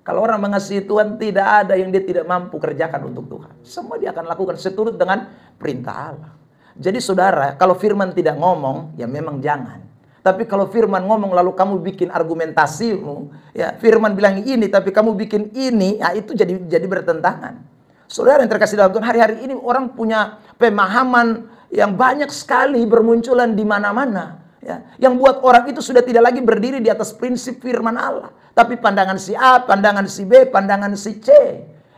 Kalau orang mengasihi Tuhan, tidak ada yang dia tidak mampu kerjakan untuk Tuhan. Semua dia akan lakukan seturut dengan perintah Allah. Jadi saudara, kalau firman tidak ngomong, ya memang jangan. Tapi kalau firman ngomong lalu kamu bikin argumentasimu, ya firman bilang ini tapi kamu bikin ini, ya itu jadi bertentangan. Saudara yang terkasih dalam Tuhan, hari-hari ini orang punya pemahaman yang banyak sekali bermunculan di mana-mana. Ya, yang buat orang itu sudah tidak lagi berdiri di atas prinsip firman Allah. Tapi pandangan si A, pandangan si B, pandangan si C.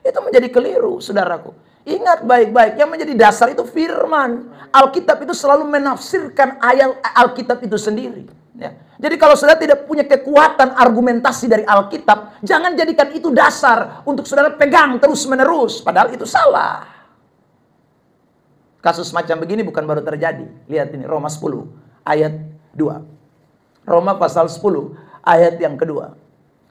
Itu menjadi keliru, saudaraku. Ingat baik-baik, yang menjadi dasar itu firman. Alkitab itu selalu menafsirkan ayat Alkitab itu sendiri. Ya. Jadi kalau saudara tidak punya kekuatan argumentasi dari Alkitab, jangan jadikan itu dasar untuk saudara pegang terus-menerus. Padahal itu salah. Kasus macam begini bukan baru terjadi. Lihat ini, Roma 10 ayat 2. Roma pasal 10 ayat yang kedua.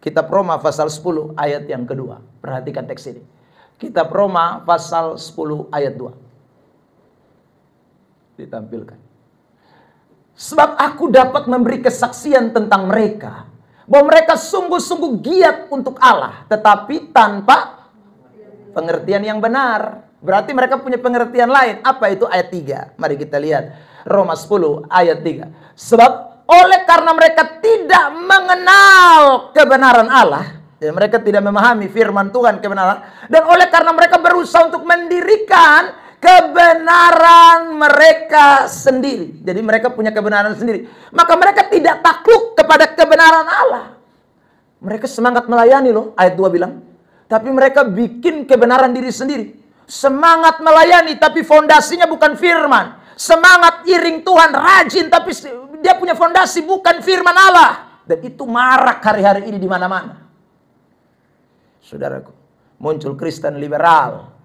Kitab Roma pasal 10 ayat yang kedua. Perhatikan teks ini. Kitab Roma pasal 10 ayat 2. Ditampilkan. Sebab aku dapat memberi kesaksian tentang mereka, bahwa mereka sungguh-sungguh giat untuk Allah, tetapi tanpa pengertian yang benar. Berarti mereka punya pengertian lain. Apa itu? Ayat 3. Mari kita lihat. Roma 10 ayat 3. Sebab oleh karena mereka tidak mengenal kebenaran Allah, dan mereka tidak memahami firman Tuhan kebenaran, dan oleh karena mereka berusaha untuk mendirikan kebenaran mereka sendiri. Jadi mereka punya kebenaran sendiri. Maka mereka tidak takluk kepada kebenaran Allah. Mereka semangat melayani loh, ayat 2 bilang. Tapi mereka bikin kebenaran diri sendiri. Semangat melayani tapi fondasinya bukan firman. Semangat iring Tuhan, rajin, tapi dia punya fondasi bukan firman Allah. Dan itu marak hari-hari ini di mana-mana. Saudaraku, muncul Kristen liberal.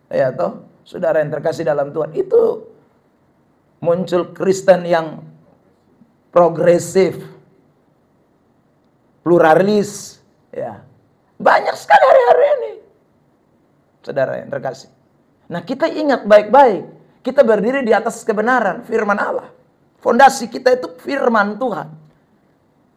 Ya toh, saudara yang terkasih dalam Tuhan, itu muncul Kristen yang progresif, pluralis, ya. Banyak sekali hari-hari ini. Saudara yang terkasih. Nah, kita ingat baik-baik. Kita berdiri di atas kebenaran firman Allah. Fondasi kita itu firman Tuhan.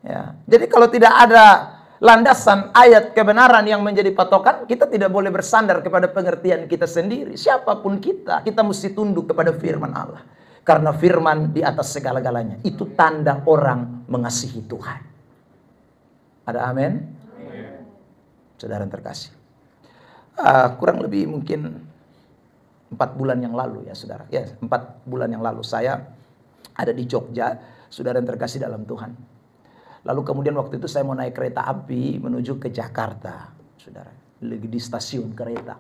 Ya. Jadi kalau tidak ada landasan ayat kebenaran yang menjadi patokan, kita tidak boleh bersandar kepada pengertian kita sendiri. Siapapun kita mesti tunduk kepada firman Allah. Karena firman di atas segala-galanya. Itu tanda orang mengasihi Tuhan. Ada amin? Saudara yang terkasih. Kurang lebih mungkin 4 bulan yang lalu ya saudara. Ya, 4 bulan yang lalu saya ada di Jogja, saudara yang terkasih dalam Tuhan. Lalu kemudian waktu itu saya mau naik kereta api menuju ke Jakarta, saudara. Lagi di stasiun kereta.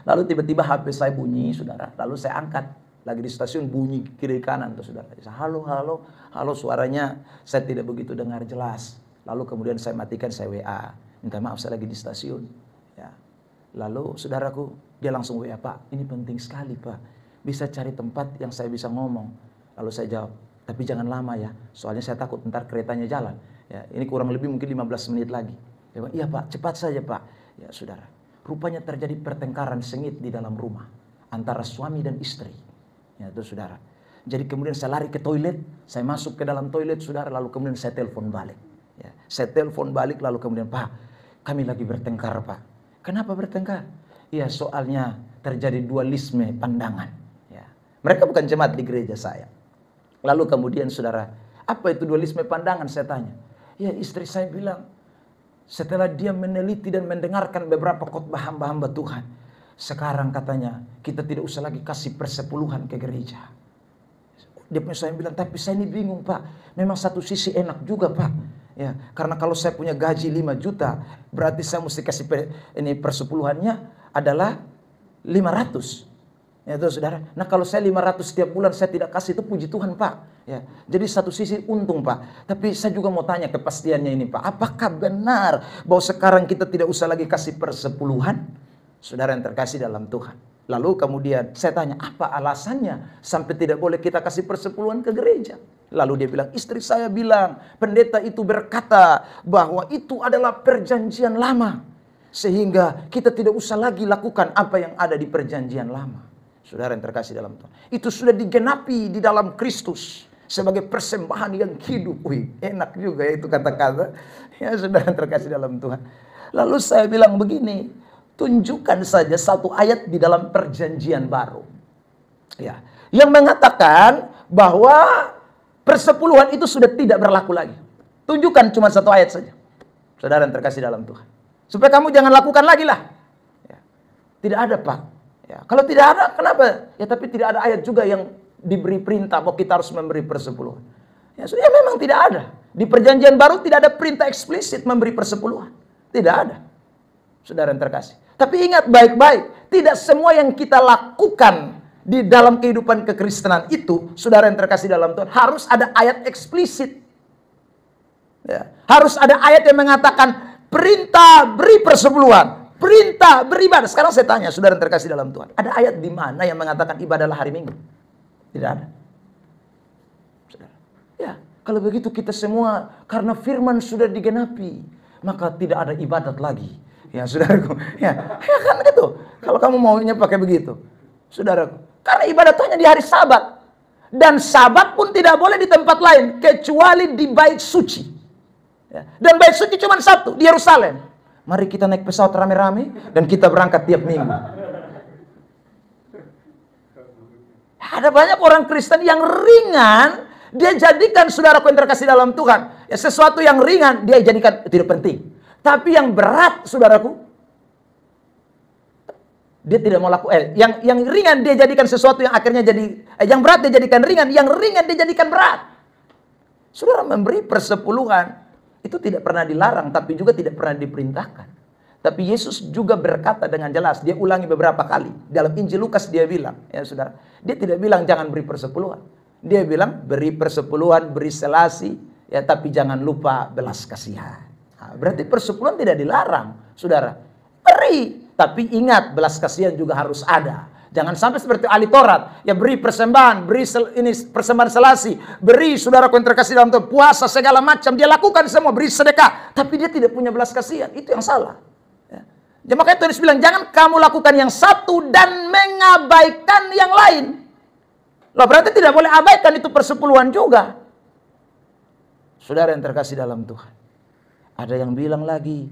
Lalu tiba-tiba HP saya bunyi, saudara. Lalu saya angkat. Lagi di stasiun bunyi kiri kanan tuh saudara. Halo, halo, halo, suaranya saya tidak begitu dengar jelas. Lalu kemudian saya matikan, saya WA. Minta maaf saya lagi di stasiun. Ya. Lalu saudaraku, dia langsung WA, Pak, ini penting sekali Pak. Bisa cari tempat yang saya bisa ngomong. Lalu saya jawab, tapi jangan lama ya. Soalnya saya takut ntar keretanya jalan. Ya, ini kurang lebih mungkin 15 menit lagi. Dia bilang, iya Pak, cepat saja Pak. Ya saudara, rupanya terjadi pertengkaran sengit di dalam rumah. Antara suami dan istri. Ya itu saudara. Jadi kemudian saya lari ke toilet. Saya masuk ke dalam toilet saudara. Lalu kemudian saya telepon balik. Ya, saya telepon balik lalu kemudian, Pak, kami lagi bertengkar Pak. Kenapa bertengkar? Ya soalnya terjadi dualisme pandangan. Ya. Mereka bukan jemaat di gereja saya. Lalu kemudian saudara, apa itu dualisme pandangan saya tanya. Ya istri saya bilang, setelah dia meneliti dan mendengarkan beberapa khotbah hamba-hamba Tuhan. Sekarang katanya, kita tidak usah lagi kasih persepuluhan ke gereja. Dia saya bilang, tapi saya ini bingung Pak. Memang satu sisi enak juga Pak. Ya, karena kalau saya punya gaji 5 juta, berarti saya mesti kasih ini persepuluhannya adalah 500. Ya itu saudara. Nah kalau saya 500 setiap bulan saya tidak kasih, itu puji Tuhan Pak. Ya, jadi satu sisi untung Pak. Tapi saya juga mau tanya kepastiannya ini Pak. Apakah benar bahwa sekarang kita tidak usah lagi kasih persepuluhan? Saudara yang terkasih dalam Tuhan. Lalu kemudian saya tanya, apa alasannya sampai tidak boleh kita kasih persepuluhan ke gereja? Lalu dia bilang, istri saya bilang, pendeta itu berkata bahwa itu adalah perjanjian lama. Sehingga kita tidak usah lagi lakukan apa yang ada di perjanjian lama. Saudara yang terkasih dalam Tuhan. Itu sudah digenapi di dalam Kristus. Sebagai persembahan yang hidup. Wih, enak juga ya itu kata-kata. Ya saudara yang terkasih dalam Tuhan. Lalu saya bilang begini. Tunjukkan saja satu ayat di dalam perjanjian baru. Ya, yang mengatakan bahwa persepuluhan itu sudah tidak berlaku lagi. Tunjukkan cuma satu ayat saja. Saudara yang terkasih dalam Tuhan. Supaya kamu jangan lakukan lagi lah. Ya. Tidak ada Pak. Ya. Kalau tidak ada, kenapa? Ya tapi tidak ada ayat juga yang diberi perintah bahwa kita harus memberi persepuluhan. Ya, ya memang tidak ada. Di perjanjian baru tidak ada perintah eksplisit memberi persepuluhan. Tidak ada. Saudara yang terkasih. Tapi ingat baik-baik. Tidak semua yang kita lakukan di dalam kehidupan kekristenan itu, saudara yang terkasih dalam Tuhan, harus ada ayat eksplisit. Ya. Harus ada ayat yang mengatakan perintah beri persepuluhan. Perintah beribadah. Sekarang saya tanya, saudara yang terkasih dalam Tuhan. Ada ayat di mana yang mengatakan ibadahlah hari Minggu? Tidak ada. Saudara. Ya, kalau begitu kita semua, karena firman sudah digenapi, maka tidak ada ibadat lagi. Ya, saudaraku. Ya kan gitu. Kalau kamu maunya pakai begitu. Saudaraku. Karena ibadat hanya di hari Sabat. Dan Sabat pun tidak boleh di tempat lain. Kecuali di bait suci. Ya. Dan bait suci cuma satu. Di Yerusalem. Mari kita naik pesawat rame-rame. Dan kita berangkat tiap minggu. Ada banyak orang Kristen yang ringan. Dia jadikan saudaraku yang terkasih dalam Tuhan. Ya, sesuatu yang ringan dia jadikan tidak penting. Tapi yang berat, saudaraku, dia tidak mau lakukan. Yang ringan dia jadikan sesuatu yang akhirnya jadi, yang berat dia jadikan ringan, yang ringan dia jadikan berat. Saudara, memberi persepuluhan itu tidak pernah dilarang, tapi juga tidak pernah diperintahkan. Tapi Yesus juga berkata dengan jelas, dia ulangi beberapa kali. Dalam Injil Lukas dia bilang, ya saudara, dia tidak bilang jangan beri persepuluhan. Dia bilang beri persepuluhan, beri selasi, ya tapi jangan lupa belas kasihan. Nah, berarti persepuluhan tidak dilarang, saudara. Beri, tapi ingat belas kasihan juga harus ada. Jangan sampai seperti ahli Taurat, ya beri persembahan, beri ini persembahan selasi, beri saudaraku yang terkasih dalam Tuhan, puasa segala macam dia lakukan semua, beri sedekah, tapi dia tidak punya belas kasihan. Itu yang salah. Ya. Makanya Tuhan bilang jangan kamu lakukan yang satu dan mengabaikan yang lain. Loh, berarti tidak boleh abaikan itu persepuluhan juga. Saudara yang terkasih dalam Tuhan. Ada yang bilang lagi,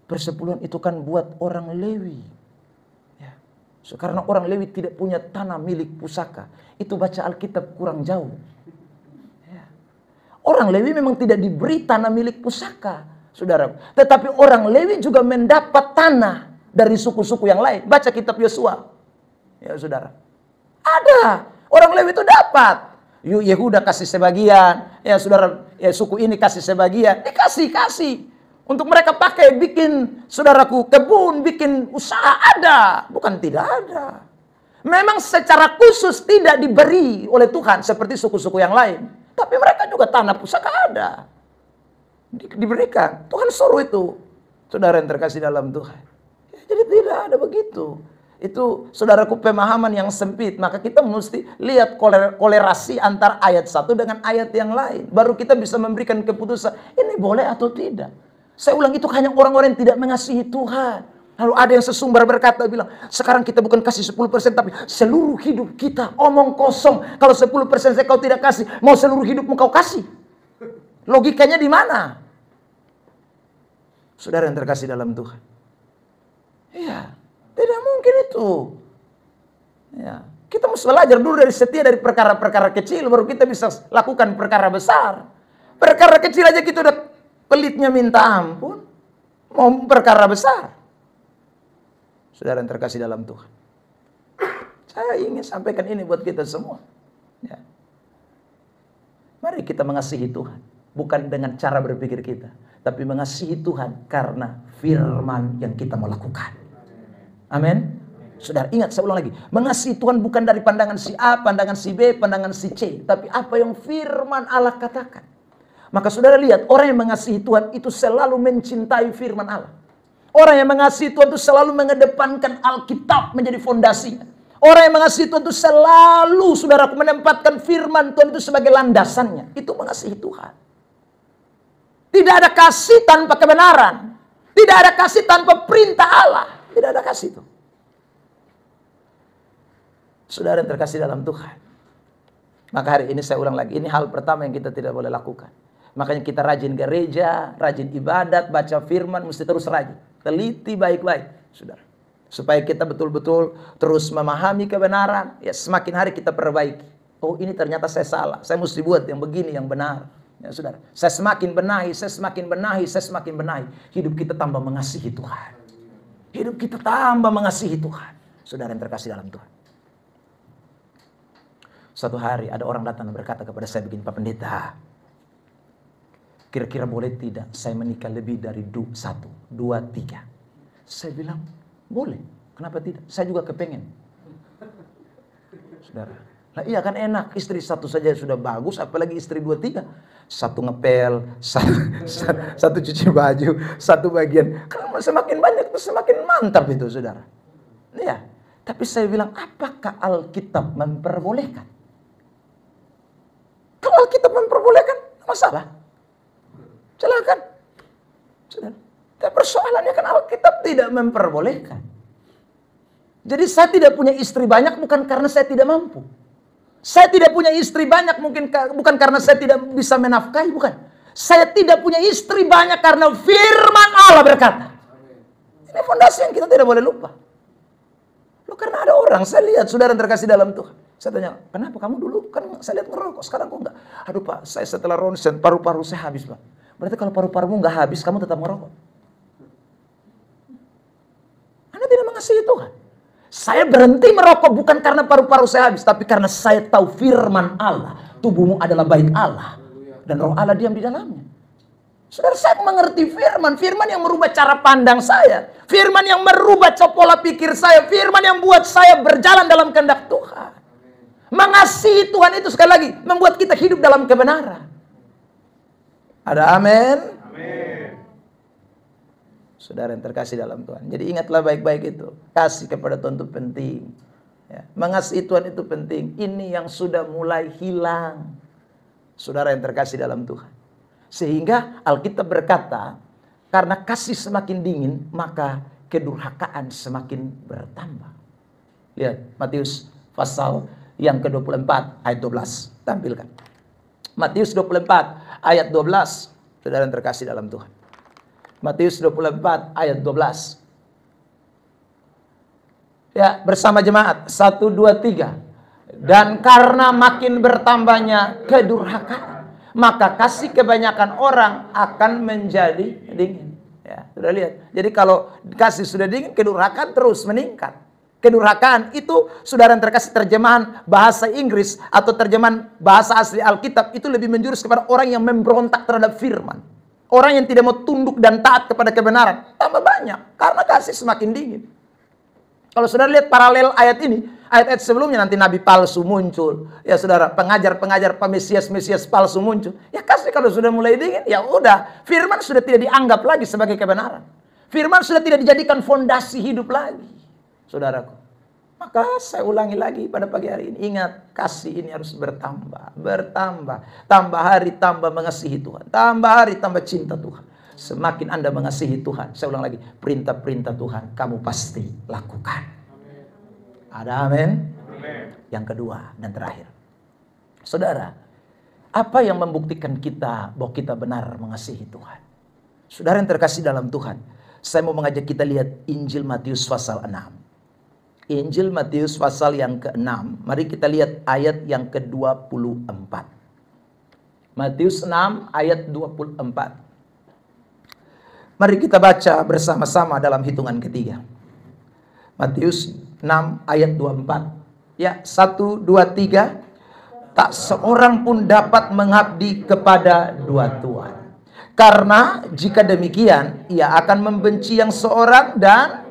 persepuluhan itu kan buat orang Lewi. Ya. Karena orang Lewi tidak punya tanah milik pusaka. Itu baca Alkitab kurang jauh. Ya. Orang Lewi memang tidak diberi tanah milik pusaka, saudara. Tetapi orang Lewi juga mendapat tanah dari suku-suku yang lain. Baca kitab Yosua. Ya saudara. Ada. Orang Lewi itu dapat. Yehuda kasih sebagian, ya saudara, ya suku ini kasih sebagian, dikasih untuk mereka pakai bikin saudaraku kebun, bikin usaha ada, bukan tidak ada. Memang secara khusus tidak diberi oleh Tuhan seperti suku-suku yang lain, tapi mereka juga tanah pusaka ada, diberikan. Tuhan suruh itu, saudara yang terkasih dalam Tuhan. Ya, jadi tidak ada begitu. Itu saudaraku pemahaman yang sempit. Maka kita mesti lihat kolerasi antara ayat satu dengan ayat yang lain. Baru kita bisa memberikan keputusan. Ini boleh atau tidak. Saya ulang, itu hanya orang-orang yang tidak mengasihi Tuhan. Lalu ada yang sesumbar berkata bilang, sekarang kita bukan kasih 10%, tapi seluruh hidup kita omong kosong. Kalau 10% saya kau tidak kasih, mau seluruh hidupmu kau kasih. Logikanya di mana? Saudara yang terkasih dalam Tuhan. Iya. Tidak mungkin itu. Ya. Kita mesti belajar dulu dari setia dari perkara-perkara kecil, baru kita bisa lakukan perkara besar. Perkara kecil aja kita udah pelitnya minta ampun. Mau perkara besar. Saudara yang terkasih dalam Tuhan. Saya ingin sampaikan ini buat kita semua. Ya. Mari kita mengasihi Tuhan. Bukan dengan cara berpikir kita. Tapi mengasihi Tuhan karena firman yang kita mau lakukan. Amin. Saudara, ingat, saya ulang lagi. Mengasihi Tuhan bukan dari pandangan si A, pandangan si B, pandangan si C. Tapi apa yang firman Allah katakan. Maka saudara lihat, orang yang mengasihi Tuhan itu selalu mencintai firman Allah. Orang yang mengasihi Tuhan itu selalu mengedepankan Alkitab menjadi fondasinya. Orang yang mengasihi Tuhan itu selalu, saudaraku, menempatkan firman Tuhan itu sebagai landasannya. Itu mengasihi Tuhan. Tidak ada kasih tanpa kebenaran. Tidak ada kasih tanpa perintah Allah. Tidak ada kasih itu. Saudara yang terkasih dalam Tuhan. Maka hari ini saya ulang lagi. Ini hal pertama yang kita tidak boleh lakukan. Makanya kita rajin gereja, rajin ibadat, baca firman, mesti terus rajin. Teliti baik-baik, saudara. Supaya kita betul-betul terus memahami kebenaran. Ya, semakin hari kita perbaiki. Oh, ini ternyata saya salah. Saya mesti buat yang begini, yang benar. Ya, saudara. Saya semakin benahi, saya semakin benahi, saya semakin benahi. Hidup kita tambah mengasihi Tuhan. Hidup kita tambah mengasihi Tuhan. Saudara yang terkasih dalam Tuhan. Suatu hari ada orang datang dan berkata kepada saya begini, Pak Pendeta, kira-kira boleh tidak saya menikah lebih dari 1, 2, 3? Saya bilang, boleh. Kenapa tidak? Saya juga kepengen. Saudara. Nah, iya kan enak. Istri 1 saja sudah bagus. Apalagi istri 2, 3. 1 ngepel. 1 cuci baju. 1 bagian. Kalau semakin banyak itu semakin mantap itu, saudara. Iya. Tapi saya bilang, apakah Alkitab memperbolehkan? Kalau Alkitab memperbolehkan, masalah. Silakan. Saudara. Tapi persoalannya kan Alkitab tidak memperbolehkan. Jadi saya tidak punya istri banyak bukan karena saya tidak mampu. Saya tidak punya istri banyak bukan karena saya tidak bisa menafkahi, bukan. Saya tidak punya istri banyak karena firman Allah berkata. Ini fondasi yang kita tidak boleh lupa. Loh, karena ada orang, saya lihat saudara yang terkasih dalam Tuhan. Saya tanya, kenapa kamu dulu kan saya lihat ngerokok, sekarang kok enggak? Aduh Pak, saya setelah ronsen paru-paru saya habis Pak. Berarti kalau paru-parumu enggak habis, kamu tetap ngerokok. Anda tidak mengasihi Tuhan. Saya berhenti merokok bukan karena paru-paru saya habis, tapi karena saya tahu firman Allah. Tubuhmu adalah bait Allah. Dan roh Allah diam di dalamnya. Saudara, saya mengerti firman. Firman yang merubah cara pandang saya. Firman yang merubah pola pikir saya. Firman yang buat saya berjalan dalam kehendak Tuhan. Mengasihi Tuhan itu sekali lagi membuat kita hidup dalam kebenaran. Ada amin? Amin. Saudara yang terkasih dalam Tuhan. Jadi ingatlah baik-baik itu. Kasih kepada Tuhan itu penting. Ya. Mengasihi Tuhan itu penting. Ini yang sudah mulai hilang. Saudara yang terkasih dalam Tuhan. Sehingga Alkitab berkata, karena kasih semakin dingin, maka kedurhakaan semakin bertambah. Lihat, Matius pasal yang ke-24 ayat 12. Tampilkan. Matius 24 ayat 12. Saudara yang terkasih dalam Tuhan. Matius 24 ayat 12. Ya, bersama jemaat. 1, 2, 3. Dan karena makin bertambahnya kedurhakaan, maka kasih kebanyakan orang akan menjadi dingin. Ya, sudah lihat. Jadi kalau kasih sudah dingin, kedurhakaan terus meningkat. Kedurhakaan itu, saudara yang terkasih, terjemahan bahasa Inggris atau terjemahan bahasa asli Alkitab itu lebih menjurus kepada orang yang memberontak terhadap firman. Orang yang tidak mau tunduk dan taat kepada kebenaran. Tambah banyak, karena kasih semakin dingin. Kalau saudara lihat paralel ayat ini, ayat-ayat sebelumnya nanti nabi palsu muncul. Ya saudara, pengajar-pengajar Mesias palsu muncul. Ya kasih kalau sudah mulai dingin, ya udah. Firman sudah tidak dianggap lagi sebagai kebenaran. Firman sudah tidak dijadikan fondasi hidup lagi. Saudaraku, maka saya ulangi lagi pada pagi hari ini. Ingat, kasih ini harus bertambah. Bertambah. Tambah hari tambah mengasihi Tuhan. Tambah hari tambah cinta Tuhan. Semakin Anda mengasihi Tuhan, saya ulang lagi, perintah-perintah Tuhan kamu pasti lakukan. Ada amin? Yang kedua dan terakhir. Saudara, apa yang membuktikan kita bahwa kita benar mengasihi Tuhan? Saudara yang terkasih dalam Tuhan, saya mau mengajak kita lihat Injil Matius pasal 6. Injil Matius pasal yang ke-6. Mari kita lihat ayat yang ke-24. Matius 6 ayat 24. Mari kita baca bersama-sama dalam hitungan ketiga. Matius 6 ayat 24. Ya, 1, 2, 3. Tak seorang pun dapat mengabdi kepada dua tuan. Karena jika demikian, ia akan membenci yang seorang dan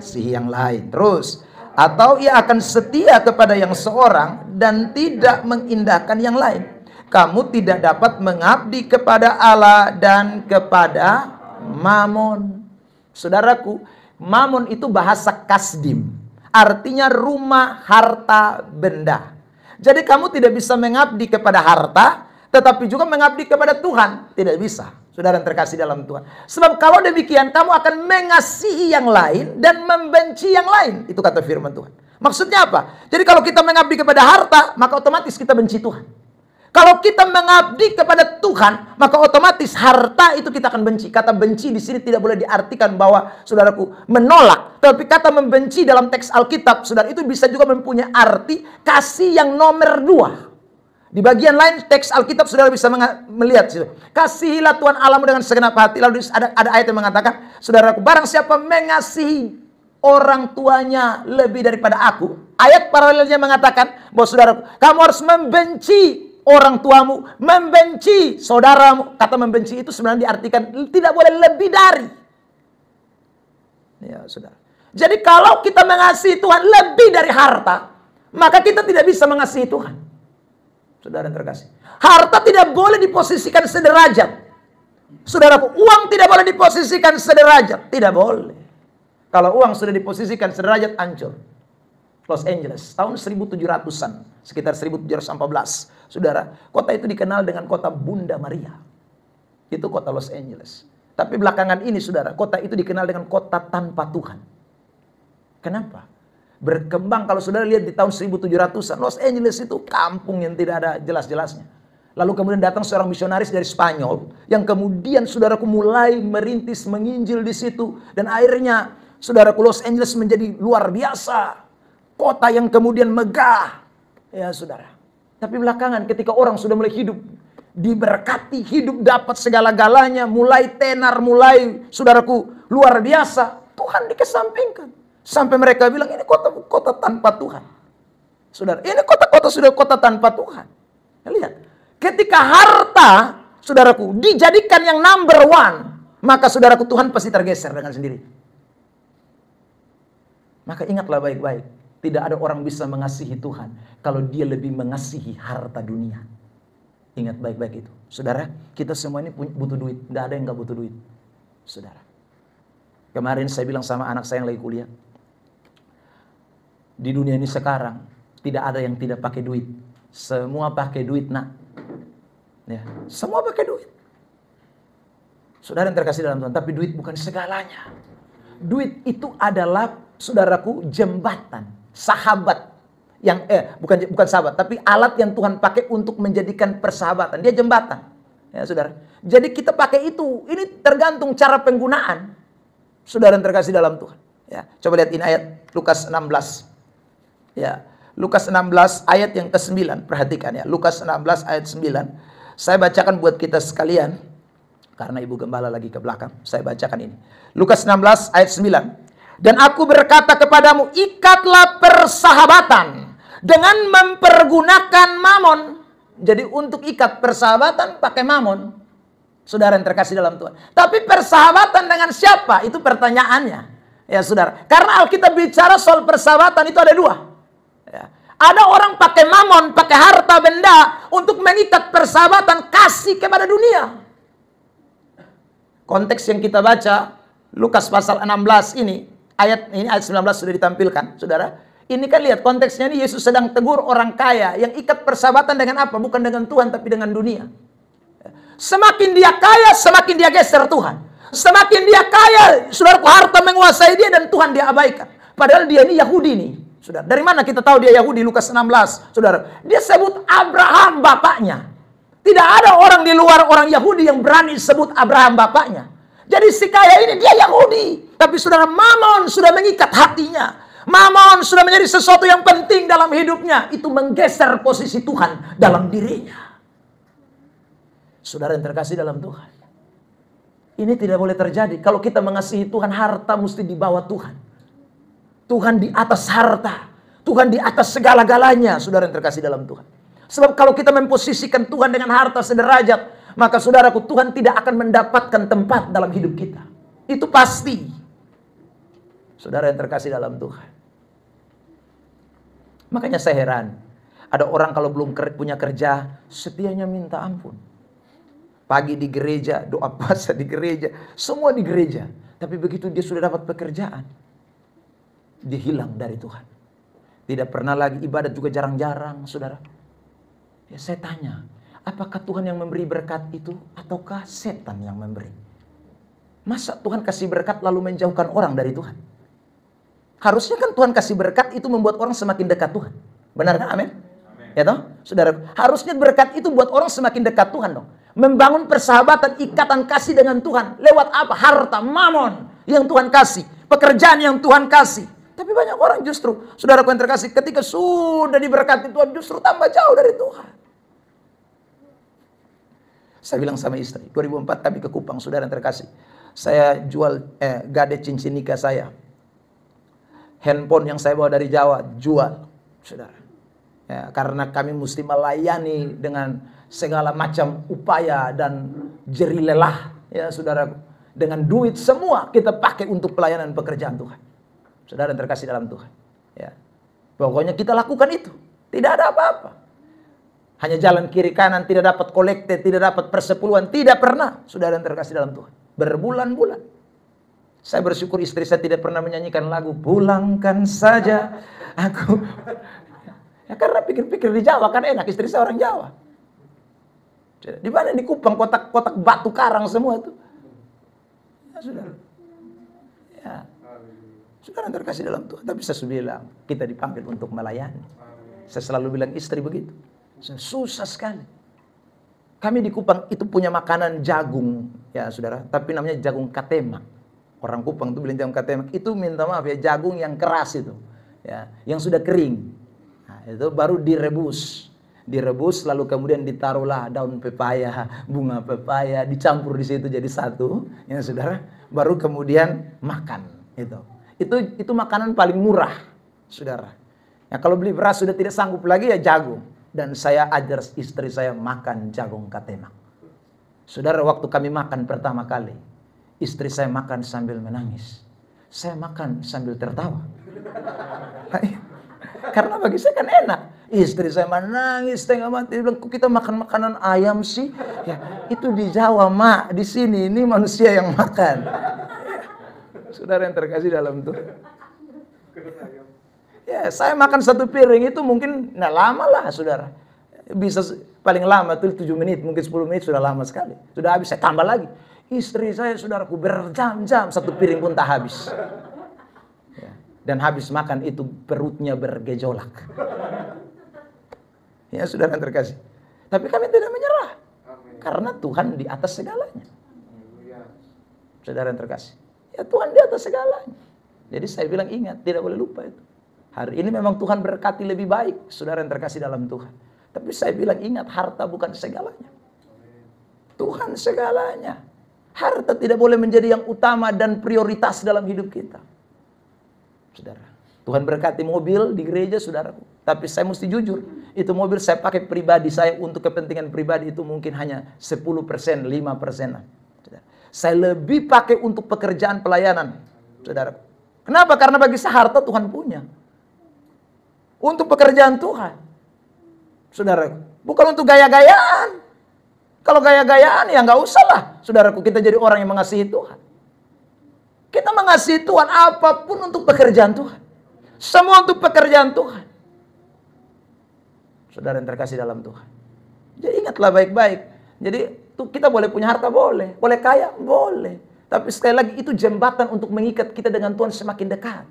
mengasihi yang lain. Terus, atau ia akan setia kepada yang seorang dan tidak mengindahkan yang lain. Kamu tidak dapat mengabdi kepada Allah dan kepada mamon. Saudaraku, mamon itu bahasa kasdim, artinya rumah, harta, benda. Jadi kamu tidak bisa mengabdi kepada harta, tetapi juga mengabdi kepada Tuhan. Tidak bisa, saudara yang terkasih dalam Tuhan. Sebab kalau demikian, kamu akan mengasihi yang lain dan membenci yang lain. Itu kata firman Tuhan. Maksudnya apa? Jadi kalau kita mengabdi kepada harta, maka otomatis kita benci Tuhan. Kalau kita mengabdi kepada Tuhan, maka otomatis harta itu kita akan benci. Kata benci di sini tidak boleh diartikan bahwa, saudaraku, menolak. Tapi kata membenci dalam teks Alkitab, saudara, itu bisa juga mempunyai arti kasih yang nomor 2. Di bagian lain teks Alkitab saudara bisa melihat, kasihilah Tuhan Allahmu dengan segenap hati. Lalu ada ayat yang mengatakan, saudaraku, barang siapa mengasihi orang tuanya lebih daripada aku. Ayat paralelnya mengatakan bahwa, saudaraku, kamu harus membenci orang tuamu, membenci saudaramu. Kata membenci itu sebenarnya diartikan tidak boleh lebih dari. Ya, saudara. Jadi kalau kita mengasihi Tuhan lebih dari harta, maka kita tidak bisa mengasihi Tuhan. Saudara yang terkasih, harta tidak boleh diposisikan sederajat. Saudaraku, uang tidak boleh diposisikan sederajat. Tidak boleh. Kalau uang sudah diposisikan sederajat, hancur. Los Angeles, tahun 1700-an, sekitar 1714. Saudara, kota itu dikenal dengan kota Bunda Maria. Itu kota Los Angeles. Tapi belakangan ini, saudara, kota itu dikenal dengan kota tanpa Tuhan. Kenapa? Berkembang, kalau saudara lihat di tahun 1700-an, Los Angeles itu kampung yang tidak ada jelas-jelasnya. Lalu kemudian datang seorang misionaris dari Spanyol, yang kemudian, saudaraku, mulai merintis, menginjil di situ. Dan akhirnya, saudaraku, Los Angeles menjadi luar biasa. Kota yang kemudian megah. Ya, saudara. Tapi belakangan ketika orang sudah mulai hidup, diberkati, hidup dapat segala-galanya, mulai tenar, mulai, saudaraku, luar biasa, Tuhan dikesampingkan. Sampai mereka bilang, ini kota tanpa Tuhan. Saudara, ini kota-kota sudah kota tanpa Tuhan. Ya, lihat. Ketika harta, saudaraku, dijadikan yang number 1, maka saudaraku, Tuhan pasti tergeser dengan sendiri. Maka ingatlah baik-baik. Tidak ada orang bisa mengasihi Tuhan kalau dia lebih mengasihi harta dunia. Ingat baik-baik itu. Saudara, kita semua ini butuh duit. Tidak ada yang gak butuh duit. Saudara. Kemarin saya bilang sama anak saya yang lagi kuliah. Di dunia ini sekarang, tidak ada yang tidak pakai duit. Semua pakai duit, nak. Ya, semua pakai duit. Saudara yang terkasih dalam Tuhan. Tapi duit bukan segalanya. Duit itu adalah, saudaraku, jembatan. Sahabat yang bukan sahabat, tapi alat yang Tuhan pakai untuk menjadikan persahabatan. Dia jembatan, ya saudara. Jadi kita pakai itu. Ini tergantung cara penggunaan. Saudara yang terkasih dalam Tuhan. Ya, coba lihat ini ayat Lukas 16. Ya, Lukas 16 ayat yang ke-9. Perhatikan ya, Lukas 16 ayat 9. Saya bacakan buat kita sekalian karena Ibu Gembala lagi ke belakang. Saya bacakan ini. Lukas 16 ayat 9. Dan aku berkata kepadamu, ikatlah persahabatan dengan mempergunakan mamon. Jadi untuk ikat persahabatan pakai mamon. Saudara yang terkasih dalam Tuhan. Tapi persahabatan dengan siapa? Itu pertanyaannya. Ya saudara. Karena Alkitab bicara soal persahabatan itu ada 2. Ya. Ada orang pakai mamon, pakai harta benda untuk mengikat persahabatan kasih kepada dunia. Konteks yang kita baca, Lukas pasal 16 ini. Ayat 19 sudah ditampilkan, saudara. Ini kan lihat konteksnya ini, Yesus sedang tegur orang kaya yang ikat persahabatan dengan apa? Bukan dengan Tuhan tapi dengan dunia. Semakin dia kaya, semakin dia geser Tuhan. Semakin dia kaya, saudaraku, harta menguasai dia dan Tuhan dia abaikan. Padahal dia ini Yahudi nih, saudara. Dari mana kita tahu dia Yahudi? Lukas 16, saudara. Dia sebut Abraham bapaknya. Tidak ada orang di luar orang Yahudi yang berani sebut Abraham bapaknya. Jadi si kaya ini dia Yahudi. Tapi saudara, mamon sudah mengikat hatinya. Mamon sudah menjadi sesuatu yang penting dalam hidupnya. Itu menggeser posisi Tuhan dalam dirinya. Saudara yang terkasih dalam Tuhan. Ini tidak boleh terjadi. Kalau kita mengasihi Tuhan, harta mesti di bawah Tuhan. Tuhan di atas harta. Tuhan di atas segala-galanya. Saudara yang terkasih dalam Tuhan. Sebab kalau kita memposisikan Tuhan dengan harta sederajat, maka saudaraku, Tuhan tidak akan mendapatkan tempat dalam hidup kita. Itu pasti. Saudara yang terkasih dalam Tuhan. Makanya saya heran. Ada orang kalau belum punya kerja, setianya minta ampun. Pagi di gereja, doa puasa di gereja, semua di gereja. Tapi begitu dia sudah dapat pekerjaan, dia hilang dari Tuhan. Tidak pernah lagi ibadat, juga jarang-jarang, saudara. Ya saya tanya, apakah Tuhan yang memberi berkat itu ataukah setan yang memberi? Masa Tuhan kasih berkat lalu menjauhkan orang dari Tuhan? Harusnya kan Tuhan kasih berkat itu membuat orang semakin dekat Tuhan. Benar kan? Amin. Ya toh? Saudara, harusnya berkat itu buat orang semakin dekat Tuhan dong. Membangun persahabatan, ikatan kasih dengan Tuhan. Lewat apa? Harta, mamon yang Tuhan kasih. Pekerjaan yang Tuhan kasih. Tapi banyak orang justru, saudaraku yang terkasih, ketika sudah diberkati Tuhan, justru tambah jauh dari Tuhan. Saya bilang sama istri, 2004 kami ke Kupang, saudara yang terkasih. Saya jual gade cincin nikah saya. Handphone yang saya bawa dari Jawa, jual, saudara. Ya, karena kami mesti melayani dengan segala macam upaya dan jerih lelah, ya saudara. Dengan duit semua kita pakai untuk pelayanan pekerjaan Tuhan. Saudara yang terkasih dalam Tuhan. Ya. Pokoknya kita lakukan itu. Tidak ada apa-apa. Hanya jalan kiri kanan, tidak dapat kolekte, tidak dapat persepuluhan. Tidak pernah, saudara yang terkasih dalam Tuhan. Berbulan-bulan. Saya bersyukur istri saya tidak pernah menyanyikan lagu Pulangkan saja aku. Ya karena pikir-pikir di Jawa kan enak, istri saya orang Jawa. Di mana di Kupang, kotak-kotak batu karang semua itu. Ya saudara. Ya. Saudara yang terkasih dalam Tuhan. Tapi saya sudah bilang, kita dipanggil untuk melayani. Saya selalu bilang istri begitu. Susah sekali. Kami di Kupang itu punya makanan jagung, ya saudara. Tapi namanya jagung katemak. Orang Kupang itu bilang jagung katemak. Itu minta maaf ya, jagung yang keras itu. Ya, yang sudah kering. Nah, itu baru direbus. Direbus lalu kemudian ditaruhlah daun pepaya, bunga pepaya, dicampur di situ jadi satu. Ya saudara. Baru kemudian makan. Itu makanan paling murah, saudara. Ya, kalau beli beras sudah tidak sanggup lagi ya jagung. Dan saya ajar istri saya makan jagung katemak. Saudara, waktu kami makan pertama kali, istri saya makan sambil menangis. Saya makan sambil tertawa. Karena bagi saya kan enak. Istri saya menangis setengah mati. Dia bilang, kok kita makan makanan ayam sih? Ya, itu di Jawa, Mak. Di sini, ini manusia yang makan. Saudara yang terkasih dalam Tuhan. Ya, saya makan satu piring itu mungkin lama lah, saudara. Bisa paling lama tuh 7 menit, mungkin 10 menit sudah lama sekali. Sudah habis, saya tambah lagi. Istri saya, saudaraku, berjam-jam satu piring pun tak habis. Ya, dan habis makan itu perutnya bergejolak. Ya, saudara yang terkasih. Tapi kami tidak menyerah. Karena Tuhan di atas segalanya. Saudara yang terkasih. Ya, Tuhan di atas segalanya. Jadi saya bilang ingat, tidak boleh lupa itu. Hari ini memang Tuhan berkati lebih baik, saudara yang terkasih dalam Tuhan. Tapi saya bilang ingat, harta bukan segalanya. Tuhan segalanya. Harta tidak boleh menjadi yang utama dan prioritas dalam hidup kita. Saudara, Tuhan berkati mobil di gereja, saudaraku. Tapi saya mesti jujur, itu mobil saya pakai pribadi saya untuk kepentingan pribadi itu mungkin hanya 10%, 5%. Saya lebih pakai untuk pekerjaan pelayanan, saudaraku. Kenapa? Karena bagi saya harta Tuhan punya. Untuk pekerjaan Tuhan. Saudaraku, bukan untuk gaya-gayaan. Kalau gaya-gayaan ya nggak usah lah. Saudaraku, kita jadi orang yang mengasihi Tuhan. Kita mengasihi Tuhan apapun untuk pekerjaan Tuhan. Semua untuk pekerjaan Tuhan. Saudara yang terkasih dalam Tuhan. Jadi ingatlah baik-baik. Jadi kita boleh punya harta, boleh. Boleh kaya, boleh. Tapi sekali lagi itu jembatan untuk mengikat kita dengan Tuhan semakin dekat.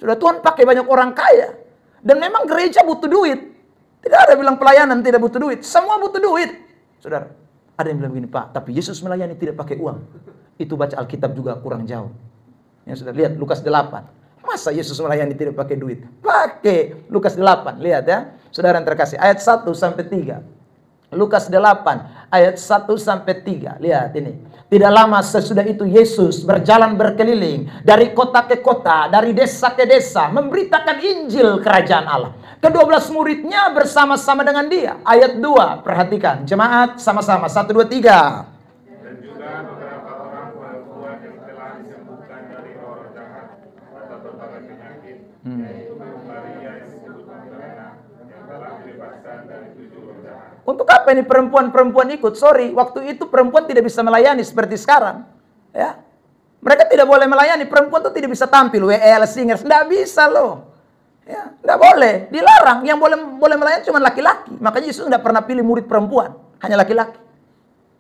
Sudah Tuhan pakai banyak orang kaya. Dan memang gereja butuh duit. Tidak ada bilang pelayanan tidak butuh duit. Semua butuh duit. Saudara, ada yang bilang begini, Pak, tapi Yesus melayani tidak pakai uang. Itu baca Alkitab juga kurang jauh. Ya, sudah lihat Lukas 8. Masa Yesus melayani tidak pakai duit? Pakai. Lukas 8, lihat ya. Saudara yang terkasih, ayat 1 sampai 3. Lukas 8 ayat 1 sampai 3. Lihat ini. Tidak lama sesudah itu Yesus berjalan berkeliling dari kota ke kota, dari desa ke desa, memberitakan Injil kerajaan Allah. Ke-12 muridnya bersama-sama dengan dia. Ayat 2, perhatikan. Jemaat sama-sama. 1, 2, 3. Dan juga beberapa orang perempuan yang telah disembuhkan dari roh jahat atau Untuk apa ini perempuan-perempuan ikut? Sorry, waktu itu perempuan tidak bisa melayani seperti sekarang. Ya, mereka tidak boleh melayani. Perempuan itu tidak bisa tampil, WL, singers, tidak bisa loh. Ya, tidak boleh, dilarang. Yang boleh melayani cuma laki-laki. Makanya Yesus tidak pernah pilih murid perempuan, hanya laki-laki.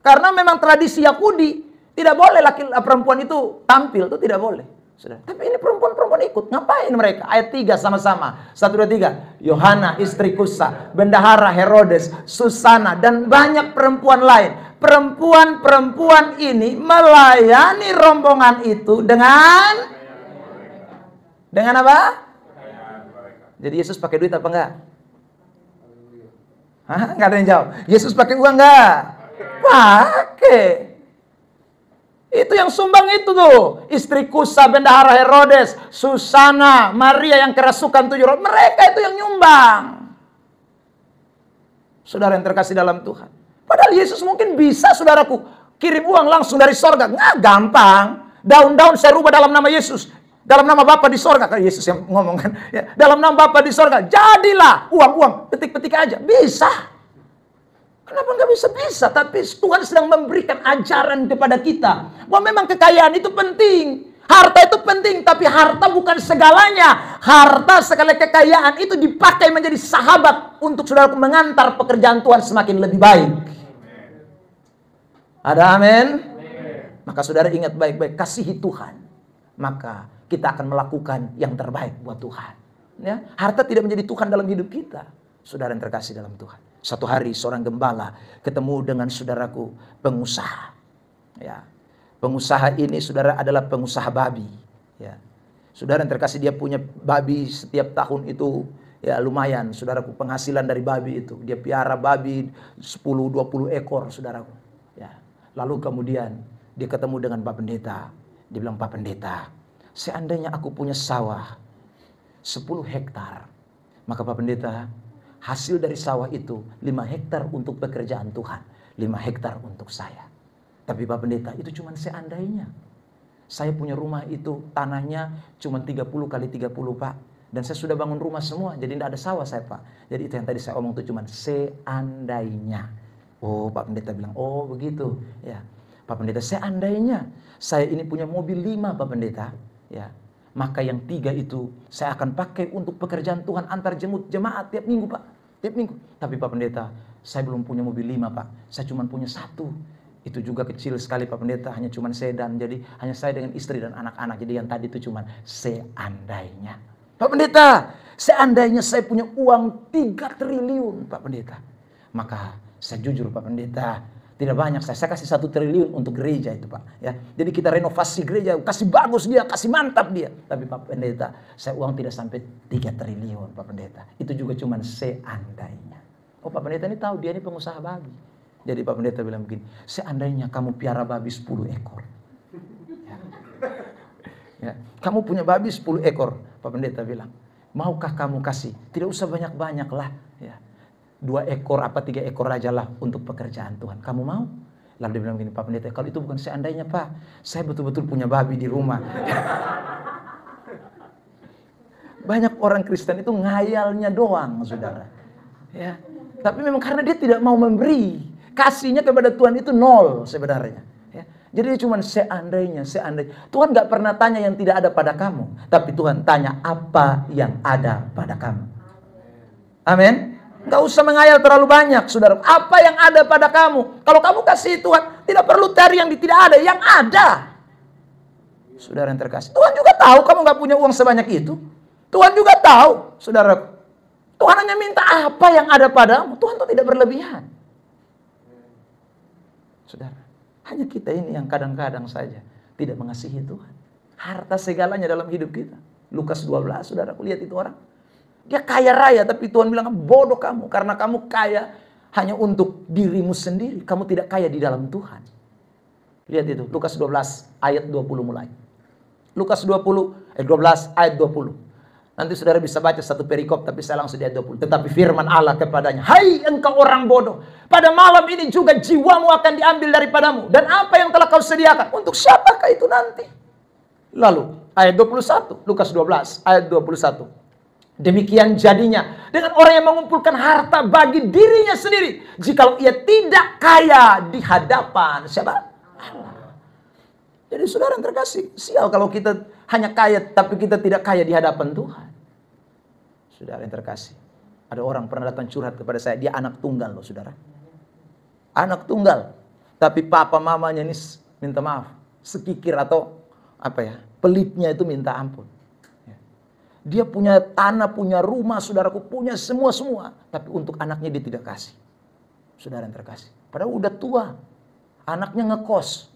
Karena memang tradisi Yahudi tidak boleh perempuan itu tampil, itu tidak boleh. Sudah. Tapi ini perempuan-perempuan ikut. Ngapain mereka? Ayat 3 sama-sama. 1, 2, 3. Yohana istri Kusa, bendahara Herodes, Susana, dan banyak perempuan lain. Perempuan-perempuan ini melayani rombongan itu dengan apa? Jadi Yesus pakai duit apa enggak? Hah? Enggak ada yang jawab. Yesus pakai uang enggak? Pakai. Itu yang sumbang itu tuh. Istri Kusa, bendahara Herodes, Susana, Maria yang kerasukan 7 roh. Mereka itu yang nyumbang. Saudara yang terkasih dalam Tuhan. Padahal Yesus mungkin bisa, saudaraku, kirim uang langsung dari sorga. Nggak gampang. Daun-daun saya rubah dalam nama Yesus. Dalam nama Bapa di sorga. Kan Yesus yang ngomong kan. Ya, dalam nama Bapa di sorga. Jadilah uang-uang. Petik-petik aja. Bisa. Kenapa nggak bisa? Tapi Tuhan sedang memberikan ajaran kepada kita. Bahwa memang kekayaan itu penting. Harta itu penting. Tapi harta bukan segalanya. Harta sekali kekayaan itu dipakai menjadi sahabat. Untuk saudara mengantar pekerjaan Tuhan semakin lebih baik. Ada amin? Maka saudara ingat baik-baik. Kasihi Tuhan. Maka kita akan melakukan yang terbaik buat Tuhan. Ya? Harta tidak menjadi Tuhan dalam hidup kita. Saudara yang terkasih dalam Tuhan. Satu hari seorang gembala ketemu dengan saudaraku pengusaha. Ya. Pengusaha ini saudara adalah pengusaha babi. Ya. Saudara yang terkasih dia punya babi setiap tahun itu ya lumayan. Saudaraku penghasilan dari babi itu. Dia piara babi 10-20 ekor saudaraku. Ya. Lalu kemudian dia ketemu dengan Pak Pendeta. Dia bilang, Pak Pendeta, seandainya aku punya sawah 10 hektar. Maka Pak Pendeta, hasil dari sawah itu 5 hektar untuk pekerjaan Tuhan. 5 hektar untuk saya. Tapi Pak Pendeta, itu cuma seandainya. Saya punya rumah itu, tanahnya cuma 30 kali 30 Pak. Dan saya sudah bangun rumah semua, jadi tidak ada sawah saya Pak. Jadi itu yang tadi saya omong itu cuma seandainya. Oh Pak Pendeta bilang, oh begitu. Ya, Pak Pendeta, seandainya saya ini punya mobil 5 Pak Pendeta. Ya, maka yang 3 itu saya akan pakai untuk pekerjaan Tuhan antar jemaat tiap minggu Pak. Tiap minggu. Tapi Pak Pendeta, saya belum punya mobil 5 Pak. Saya cuma punya 1. Itu juga kecil sekali Pak Pendeta. Hanya cuma sedan. Jadi hanya saya dengan istri dan anak-anak. Jadi yang tadi itu cuma seandainya. Pak Pendeta, seandainya saya punya uang 3 triliun Pak Pendeta. Maka saya jujur Pak Pendeta, tidak banyak, saya kasih 1 triliun untuk gereja itu Pak. Ya, jadi kita renovasi gereja, kasih bagus dia, kasih mantap dia. Tapi Pak Pendeta, saya uang tidak sampai 3 triliun Pak Pendeta. Itu juga cuma seandainya. Oh Pak Pendeta ini tahu, dia ini pengusaha babi. Jadi Pak Pendeta bilang begini, seandainya kamu piara babi 10 ekor. Ya. Ya, kamu punya babi 10 ekor. Pak Pendeta bilang, maukah kamu kasih? Tidak usah banyak-banyak lah. Ya. 2 ekor apa 3 ekor aja lah untuk pekerjaan Tuhan. Kamu mau? Lalu dia bilang begini, Pak Pendeta, kalau itu bukan seandainya Pak, saya betul-betul punya babi di rumah. Banyak orang Kristen itu ngayalnya doang, saudara. Ya, tapi memang karena dia tidak mau memberi, kasihnya kepada Tuhan itu 0 sebenarnya. Ya, jadi dia cuma seandainya. Tuhan gak pernah tanya yang tidak ada pada kamu, tapi Tuhan tanya apa yang ada pada kamu. Amin. Gak usah mengayal terlalu banyak, saudara. Apa yang ada pada kamu? Kalau kamu kasih Tuhan, tidak perlu cari yang tidak ada, yang ada. Saudara yang terkasih, Tuhan juga tahu kamu gak punya uang sebanyak itu. Tuhan juga tahu, saudara. Tuhan hanya minta apa yang ada padamu. Tuhan itu tidak berlebihan. Saudara, hanya kita ini yang kadang-kadang saja tidak mengasihi Tuhan. Harta segalanya dalam hidup kita. Lukas 12, saudara, aku lihat itu orang. Dia kaya raya, tapi Tuhan bilang, bodoh kamu. Karena kamu kaya hanya untuk dirimu sendiri. Kamu tidak kaya di dalam Tuhan. Lihat itu, Lukas 12 ayat 20 mulai. Lukas 12 ayat 20. Nanti saudara bisa baca satu perikop, tapi saya langsung di ayat 20. Tetapi firman Allah kepadanya, hai engkau orang bodoh, pada malam ini juga jiwamu akan diambil daripadamu. Dan apa yang telah kau sediakan, untuk siapakah itu nanti? Lalu ayat 21, Lukas 12 ayat 21. Demikian jadinya dengan orang yang mengumpulkan harta bagi dirinya sendiri, jikalau ia tidak kaya di hadapan siapa? Allah. Jadi saudara yang terkasih, sial kalau kita hanya kaya tapi kita tidak kaya di hadapan Tuhan. Saudara yang terkasih, ada orang pernah datang curhat kepada saya, dia anak tunggal loh saudara. Anak tunggal, tapi papa mamanya ini minta maaf, sekikir atau apa ya, pelitnya itu minta ampun. Dia punya tanah, punya rumah, saudaraku, punya semua. Tapi untuk anaknya dia tidak kasih. Saudara yang terkasih. Padahal udah tua. Anaknya ngekos.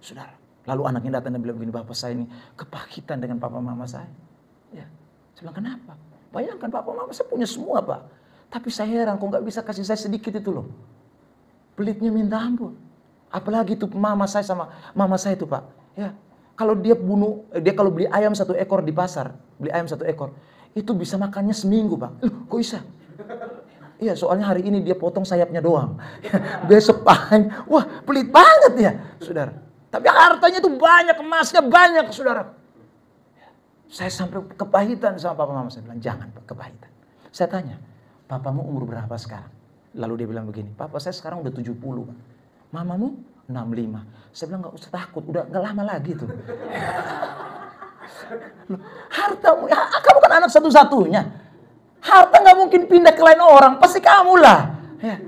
Saudara. Lalu anaknya datang dan bilang begini, bapak saya ini kepahitan dengan papa mama saya. Ya. Saya bilang, kenapa? Bayangkan papa mama saya punya semua, Pak. Tapi saya heran kok gak bisa kasih saya sedikit itu loh. Pelitnya minta ampun. Apalagi itu mama saya sama mama saya itu, Pak. Ya. Kalau dia kalau beli ayam 1 ekor di pasar, beli ayam 1 ekor, itu bisa makannya seminggu, Pak. Kok bisa? Iya, soalnya hari ini dia potong sayapnya doang. Besok paling, wah pelit banget ya, saudara. Tapi hartanya itu banyak, emasnya banyak, saudara. Saya sampai kepahitan sama papa mama. Saya bilang, jangan Pak, kepahitan. Saya tanya, papamu umur berapa sekarang? Lalu dia bilang begini, papa saya sekarang udah 70, Pak. Mamamu 65. Saya bilang gak usah takut, udah gak lama lagi tuh. Hartamu, ya, kamu kan anak satu-satunya. Harta gak mungkin pindah ke lain orang, pasti kamu lah. Ya.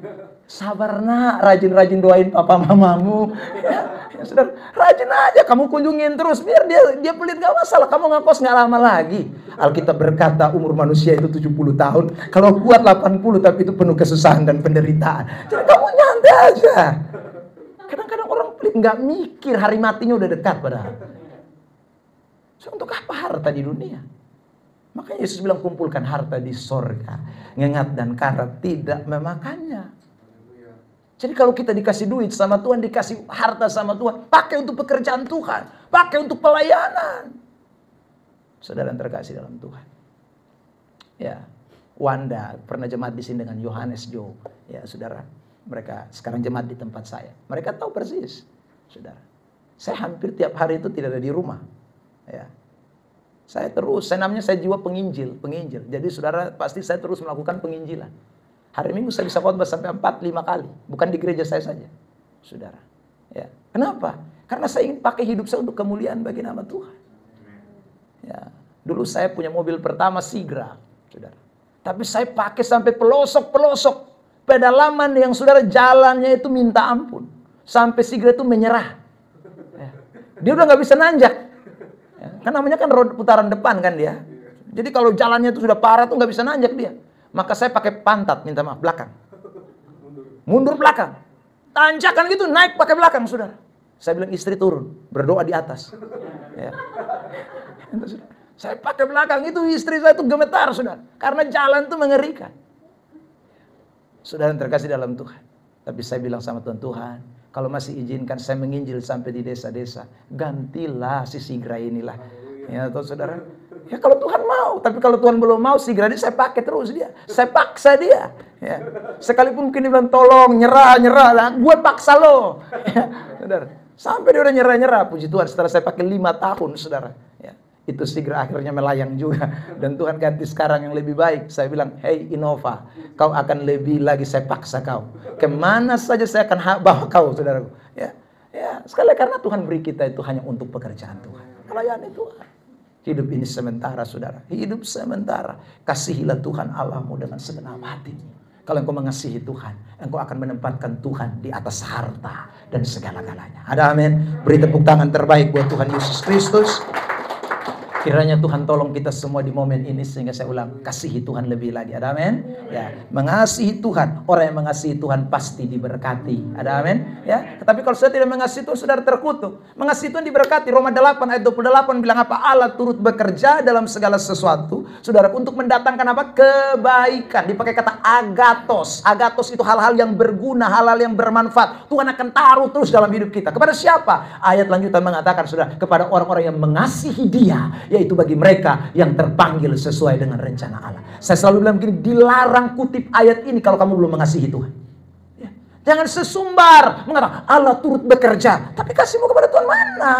Sabar nak, rajin-rajin doain papa mamamu. Ya, saudara, rajin aja, kamu kunjungin terus. Biar dia pelit gak masalah, kamu ngekos gak lama lagi. Alkitab berkata umur manusia itu 70 tahun. Kalau kuat 80, tapi itu penuh kesusahan dan penderitaan. Jadi kamu nyantai aja. Kadang-kadang orang pelit nggak mikir hari matinya udah dekat padahal. So, untuk apa harta di dunia? Makanya Yesus bilang kumpulkan harta di sorga. Ngengat dan karat tidak memakannya. Jadi kalau kita dikasih duit sama Tuhan, dikasih harta sama Tuhan, pakai untuk pekerjaan Tuhan, pakai untuk pelayanan. Saudara yang terkasih dalam Tuhan. Ya, Wanda pernah jemaat di sini dengan Yohanes Joe. Ya, saudara. Mereka sekarang jemaat di tempat saya. Mereka tahu persis, saudara. Saya hampir tiap hari itu tidak ada di rumah. Ya. Saya namanya saya jiwa penginjil. Jadi saudara pasti saya terus melakukan penginjilan. Hari Minggu saya bisa khotbah sampai 4-5 kali. Bukan di gereja saya saja, saudara. Ya. Kenapa? Karena saya ingin pakai hidup saya untuk kemuliaan bagi nama Tuhan. Ya. Dulu saya punya mobil pertama Sigra, saudara. Tapi saya pakai sampai pelosok-pelosok. Pedalaman yang saudara jalannya itu minta ampun. Sampai Sigra itu menyerah. Ya. Dia udah gak bisa nanjak. Ya. Kan namanya kan roda putaran depan kan dia. Jadi kalau jalannya itu sudah parah tuh gak bisa nanjak dia. Maka saya pakai pantat, minta maaf, belakang. Mundur belakang. Tanjakan gitu, naik pakai belakang saudara. Saya bilang istri turun, berdoa di atas. Ya. Saya pakai belakang, itu istri saya itu gemetar saudara. Karena jalan itu mengerikan. Saudara yang terkasih dalam Tuhan. Tapi saya bilang sama Tuhan, Tuhan, kalau masih izinkan saya menginjil sampai di desa-desa, gantilah si Sigra inilah. Ya, tahu saudara? Ya kalau Tuhan mau, tapi kalau Tuhan belum mau, Sigra ini saya pakai terus dia. Saya paksa dia. Ya. Sekalipun mungkin dia bilang tolong, nyerah, lah, gue paksa lo. Ya, saudara. Sampai dia udah nyerah. Puji Tuhan, setelah saya pakai 5 tahun, saudara. Ya. Itu Sigra akhirnya melayang juga. Dan Tuhan ganti sekarang yang lebih baik. Saya bilang, hey Innova, kau akan lebih lagi saya paksa kau. Kemana saja saya akan bawa kau, saudaraku. Ya, sekali karena Tuhan beri kita itu hanya untuk pekerjaan Tuhan. Melayani Tuhan. Hidup ini sementara, saudara. Hidup sementara. Kasihilah Tuhan Allahmu dengan segenap hati. Kalau engkau mengasihi Tuhan, engkau akan menempatkan Tuhan di atas harta dan segala-galanya. Ada amin. Beri tepuk tangan terbaik buat Tuhan Yesus Kristus. Kiranya Tuhan tolong kita semua di momen ini sehingga saya ulang, kasihi Tuhan lebih lagi. Ada amin? Ya, mengasihi Tuhan. Orang yang mengasihi Tuhan pasti diberkati. Ada amin? Ya. Tetapi kalau saya tidak mengasihi Tuhan, saudara terkutuk. Mengasihi Tuhan diberkati. Roma 8 ayat 28 bilang apa? Allah turut bekerja dalam segala sesuatu, saudara, untuk mendatangkan apa? Kebaikan. Dipakai kata agatos. Agatos itu hal-hal yang berguna, hal-hal yang bermanfaat. Tuhan akan taruh terus dalam hidup kita. Kepada siapa? Ayat lanjutan mengatakan, saudara, kepada orang-orang yang mengasihi Dia, yaitu bagi mereka yang terpanggil sesuai dengan rencana Allah. Saya selalu bilang begini, dilarang kutip ayat ini kalau kamu belum mengasihi Tuhan. Ya. Jangan sesumbar mengatakan Allah turut bekerja, tapi kasihmu kepada Tuhan mana?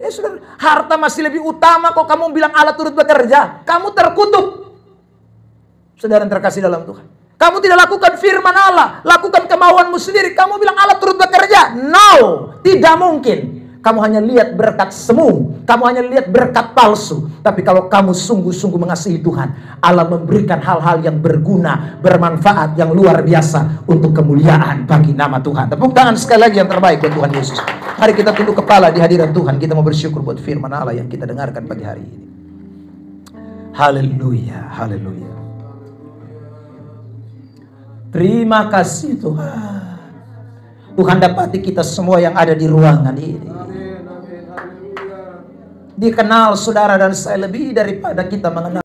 Saudara, harta masih lebih utama kok kamu bilang Allah turut bekerja. Kamu terkutuk. Saudara yang terkasih dalam Tuhan. Kamu tidak lakukan firman Allah, lakukan kemauanmu sendiri. Kamu bilang Allah turut bekerja. No, tidak mungkin. Kamu hanya lihat berkat semu, kamu hanya lihat berkat palsu. Tapi kalau kamu sungguh-sungguh mengasihi Tuhan, Allah memberikan hal-hal yang berguna, bermanfaat, yang luar biasa untuk kemuliaan bagi nama Tuhan. Tepuk tangan sekali lagi yang terbaik buat Tuhan Yesus. Mari kita tunduk kepala di hadirat Tuhan. Kita mau bersyukur buat firman Allah yang kita dengarkan pagi hari ini. Haleluya, haleluya. Terima kasih Tuhan. Tuhan dapati kita semua yang ada di ruangan ini. Dikenal saudara dan saya lebih daripada kita mengenal